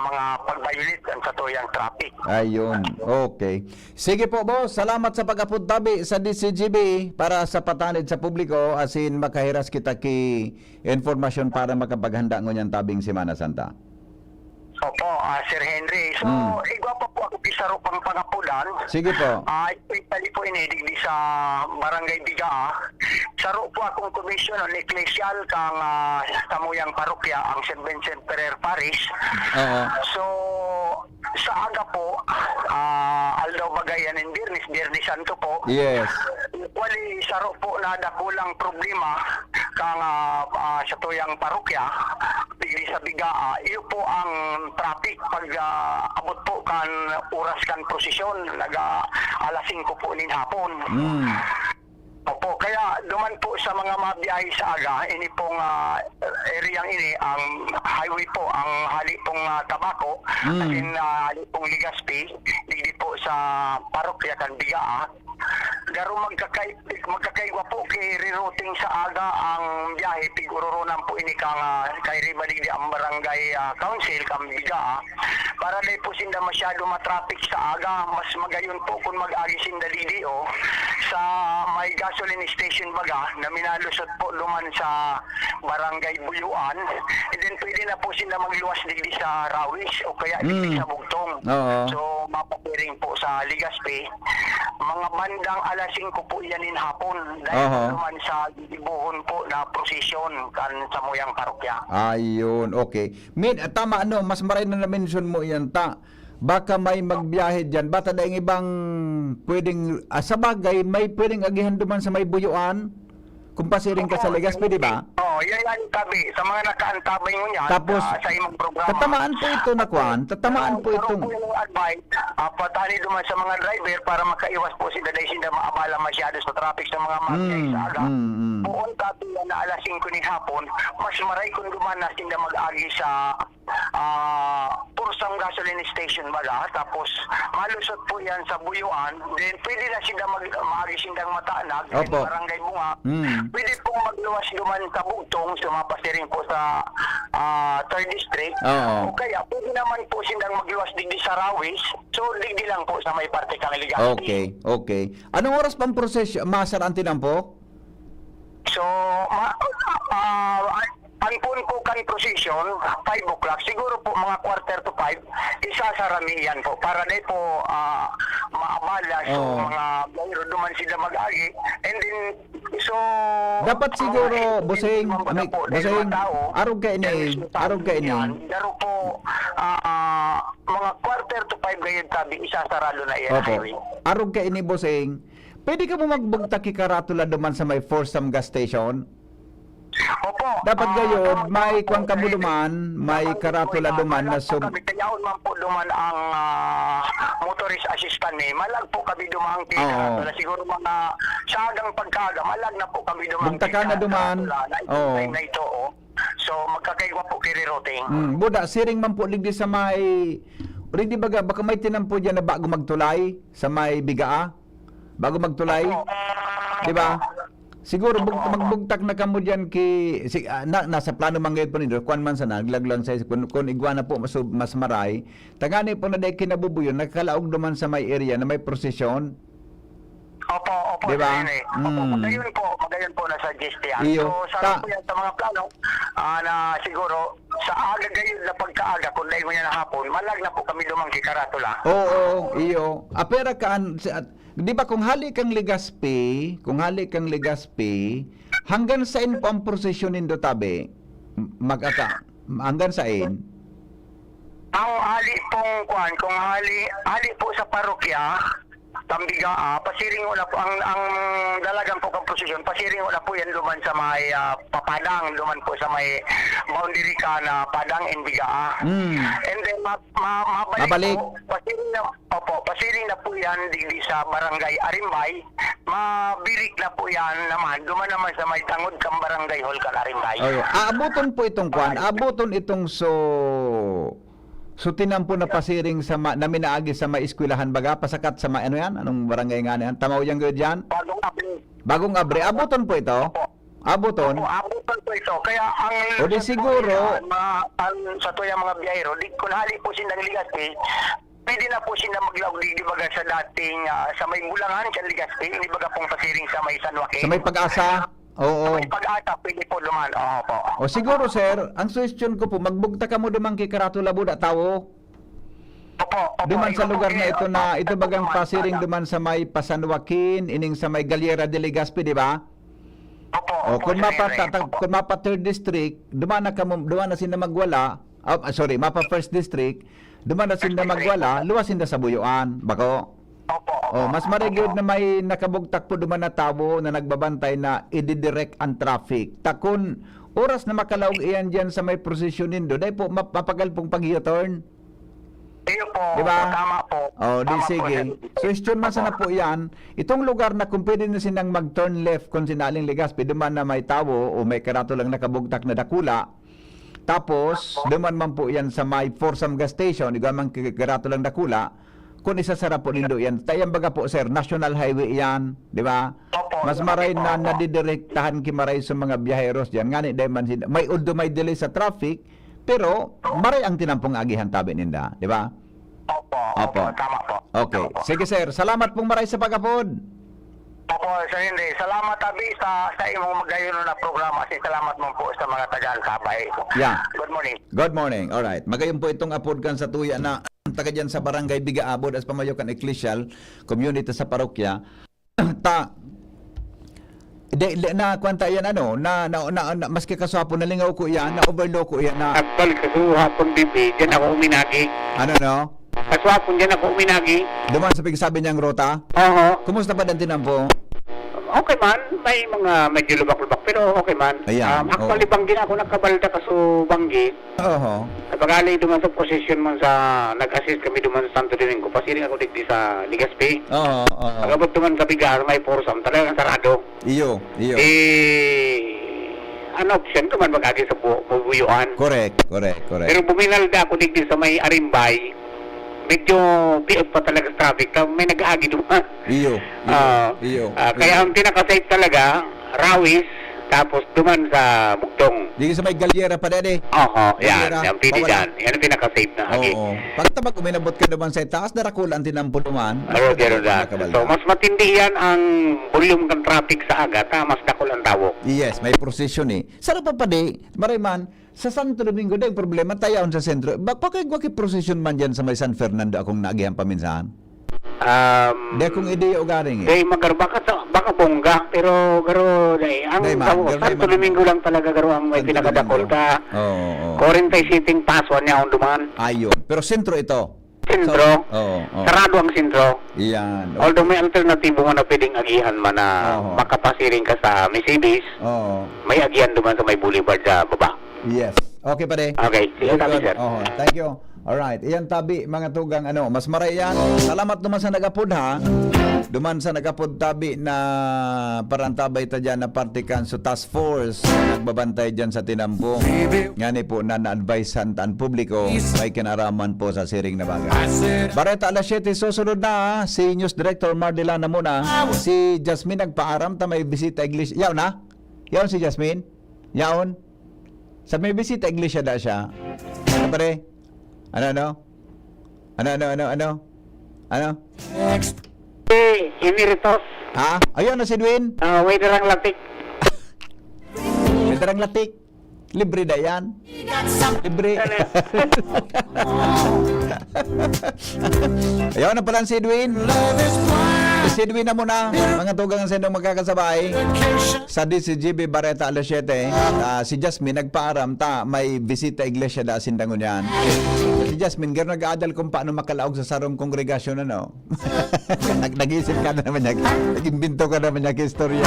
mga pag-violate sa tuyang traffic. Ayun, okay. Sige po, boss. Salamat sa pag-apuntabi sa DCGB para sa patanid sa publiko asin makahiras kita ki informasyon para makapaghanda ngunyan tabing Semana Santa. Opo, Sir Henry. So, igwa pa po ako pisaro pang pangapulan. Sige po. Especially po inidig di sa Barangay Bigaa. Saro po akong commission on ecclesial kang samuyang parokya ang St. Vincent Ferrer Parish. So, sa aga po, aldaw bagayan in Biyernes Santo po. Yes. Wali saro po na dakulang problema kang sa tuyang parokya digdi sa Bigaa. Iyo po ang traffic pag abot po kan oras kan prosesyon alas 5 po nin hapon. Opo, kaya duman po sa mga mabiyahe sa aga, ini pong areang ini, ang highway po, ang hali pong Tabaco, asin hali pong Legazpi, digdi po sa parokya kan Bigaa. Garo magkakaiwa po kay rerouting sa aga ang biyahe, pigururunan po ini kang kay ribaligdi ang barangay council kang Bigaa, para dahil po sinda masyado matraffic sa aga, mas magayon po kung mag-agi sinda didi sa may gasoline station baga na minalusot po luman sa barangay Buyuan, and then pwede na po sila magluwas digdi sa Rawis o kaya digdi sa Bugtong. So mapapiring po sa Legazpi, mga bandang alas 5 po yanin hapon dahil luman sa ibuhon po na prosesyon kan sa muyang parokya. Ayun, okay. Tama, mas maray na na-mention mo yan baka may magbiyahe dyan. Bata na yung ibang pwedeng, sa bagay, may pwedeng agihan duman sa may Buyuan kung pasiring ka sa Legazpi, di ba? Yan tabi. Sa mga nakaantabay mo yan, tapos, sa imong programa. tatamaan po ito na kuhan. Tatamaan po itong. Pero po yung advice, patali duman sa mga driver para makaiwas po sila dahil sila maabala masyado sa traffic sa mga magkay sa aga. Buon tabi na alas 5 ni hapon, mas maray kung duman na sila mag-agi sa Pursang gasoline station baga, tapos malusot po yan sa Buyuan, then pwede na sila mag-agi sindang Mataanag, barangay Bunga, pwede pong magluwas duman sa Bugtong, sumapasiring po sa 3rd District, o kaya pwede naman po sindang magluwas digdi sa Rawis, so digdi lang po sa may parte kang Legazpi. Okay. Anong oras pang prosesyon, masaranti lang po? So, ang po kan prosesyon, 5 o'clock, siguro po mga 4:45, isasarami yan po, para na po maabala, so mga mayroon duman sila mag-agi, and then, so, dapat siguro, Busing, arog ka ini, daro po, mga 4:45 gayon tabi, isasaralo na yan. Arog ka ini, Busing, pwede ka mo magbugtaki karatula duman sa may Forsam gas station? Opo. Dapat gayon, may kuwang kamuluman, may karatula duman na Kayaon man po duman ang motorist assistant malag po kami dumang karatula. Siguro mga sagang pagkaga, malag na po kami dumang bugtaka na duman. Na ito, so magkakaiwa po kay rerouting. Buda, siring man po ligdi sa may, rin di baga, baka may tinampo dyan na bago magtulay sa may Bigaa? Bago magtulay? Di ba? Siguro magbugtak na kamo diyan nasa plano man gayud po ninyo kuan man sa naglaglan sa kun igwana po mas maray tagani po na day kinabubuyon nagkalaog duman sa may area na may prosesyon. Opo, Diba? Sir Henry. Opo, magayon po na suggest yan. Iyo. So, sana po yan sa mga plano na siguro sa aga gayon na pagkaaga, kung dahil mo yan na hapon, malag na po kami lumang kikaratula. Oo, iyo. Apera kaan, di ba kung hali kang Legazpi, hanggang saan po ang prosesyon nindo tabi? Hanggang saan? Ang hali pong kung hali po sa parokya, Tambigaa, pasiring wala po ang dalagang po kang prosesyon, pasiring wala po yan luman sa may Papadang, luman po sa may boundary ka na Padang and Bigaa. And then mabalik po, pasiring na po yan digdi sa barangay Arimbay, mabirik na po yan naman, duman naman sa may tangod kang barangay hall kan Arimbay. Aabuton po itong abuton itong So tinampo na pasiring sa na minaagi sa may eskwelahan baga pasakat sa may ano yan, anong barangay nga yan, tamaw yang gud yan? Bagong Abre. Abuton po ito. Abuton. Abuton po ito. Kaya O ang di siguro sa tuyang mga biyahero, di kung hali po sila ng Legazpi, pwede na po sila maglaog di baga sa dating sa may Bulangan sa Legazpi, di baga pong pasiring sa may San Joaquin. sa may Pag-asa. Oo. May Pag-asa, pwede po luman. Opo. O siguro sir, ang suggestion ko po, magbugta ka mo dumang kay Karatula Buda tawo. Opo. Duman sa lugar na ito ito bagang pasiring duman sa may San Joaquin, ining sa may Galera de Legazpi, di ba? Opo. Kung mapa third district, duman na sila magwala. Mapa first district, duman na sila magwala, luwasin na sa Buyuan, bako. Mas marigid na may nakabugtak po duman na tao na nagbabantay na i-direct ang traffic. Takon oras na makalaog iyan diyan sa may prosesyon nindo, dahil po mapagal pong pag-u-turn. Iyo po, diba? Tama po. Di sige. Suggestion man sana po yan, itong lugar na kung pwede na sinang mag-turn left kung sinaling Legazpi, duman na may tao o may karatulang nakabugtak na dakula, tapos duman man po yan sa may Forsam gas station, man karatulang dakula, kung isasara po nindo yan. Tayang baga po sir, national highway yan, di ba? Mas maray na nadidirektahan kimaray sa mga biyaheros diyan. Ngani dahil man may may delay sa traffic, pero maray ang tinampong agihan tabi ninda, di ba? Opo. Tama po. Okay. Sige sir, salamat pong maray sa pagapod. Opo, Sir Henry. Salamat tabi sa imong magayon na programa. Salamat mo po sa mga taga-Alcabay. Yeah. Good morning. Good morning. All right. Magayon po itong apod kan sa tuya na taga dyan sa barangay Bigaabod as pamayokan ecclesial community sa parokya. Na kwanta yan maski kaswapon na lingaw ko yan, na overload ko yan na Actual kasuhapon bibi, dyan ako uminagi. Kaswapon dyan ako uminagi. Duman sa pagsabi niyang rota? Oo. Kumusta pa din tinampo? Okay man, may mga medyo lubak-lubak pero okay man. Ayan. Actually banggi na ako nagkabalda kaso banggi. Oo. Napagali duman sa posisyon man sa nag-assist kami duman sa Santo Domingo. Pasiring ako digdi sa Legazpi. Oo. Pagabot duman sa Bigar, may Forsam, talagang sarado. Iyo. Ano option duman mag-agi sa Buyuan. Correct. Pero buminalda ako digdi sa may Arimbay. Medyo biog pa talaga sa traffic. May nag-aagi duman. Iyo. Kaya ang pinaka-safe talaga, Rawis, tapos duman sa Bugtong. Dito sa may Galera pa dede. Yan. Ang pinidan. Yan ang pinaka-safe na agi. Pagtabag uminabot ka naman sa taas, narakulan tinampo naman. So, mas matindi yan ang volume ng traffic sa aga, mas dakol ang tawo. Yes, may prosesyon Sarap pa di, Marayman, sa Santo Domingo dahil problema tayaon sa sentro. Bakit prosesyon man dyan sa may San Fernando akong naagihan paminsahan? Dahil kung ideya o garing Dahil baka bongga, pero garo, Santo Domingo lang talaga garo ang may pinakadakol ka. Quarantine sitting pass, niya akong duman. Ayun, pero sentro ito. Sentro. Sarado ang sentro. Yan. Although may alternatibo mo na pwedeng agihan man na makapasiring ka sa Mercedes, may agihan duman sa may boulevard sa baba. Yes. Okay pa de. Okay. Sige tabi sir. Thank you. Alright. Iyan tabi mga tugang mas maray yan. Salamat naman sa nagapod ha. Duman sa nagapod tabi na parantabay ta dyan na partikan sa task force nagbabantay dyan sa tinampo. Ngani po na na-advisean ang publiko may kinaraman po sa siring na bagay. Bareta alas 7 susunod na si News Director Mardila na muna. Si Jasmine nagpaaram ta may bisita iglesia. Yaw na? Yaw si Jasmine? Yaon? Sa may bisita iglesia da siya. Ano pare? Ano? Emeritus. Ha? Ayun na si Edwin. Waiter ang latik. Waiter ang latik. Libre na yan. Libre. Ayun na pala si Edwin. Si Edwin na muna. Mga tugang ang sendong magkakasabay. Sa DCGB Barreta alas 7. Si Jasmine nagpaaram ta. May bisita iglesia da sindangon yan. Si Jasmine, gano'n nag-aadal kung paano makalaog sa sarong kongregasyon, ano? Nag-isip ka na naman niya. Nag-imbento ka naman niya kistorya.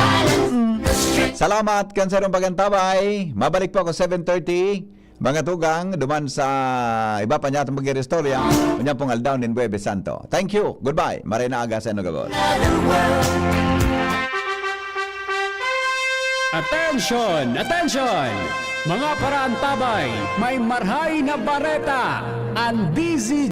Salamat kan sa pagantabay. Mabalik po ako 7:30. Mga tugang, duman sa iba pa niya itong mag-restorya. Kanya pong aldaw ni Bueves Santo. Thank you. Goodbye. Maray na aga sa Nogabos. Attention! Attention! Mga paraantabay, may marhay na bareta. Ang DZ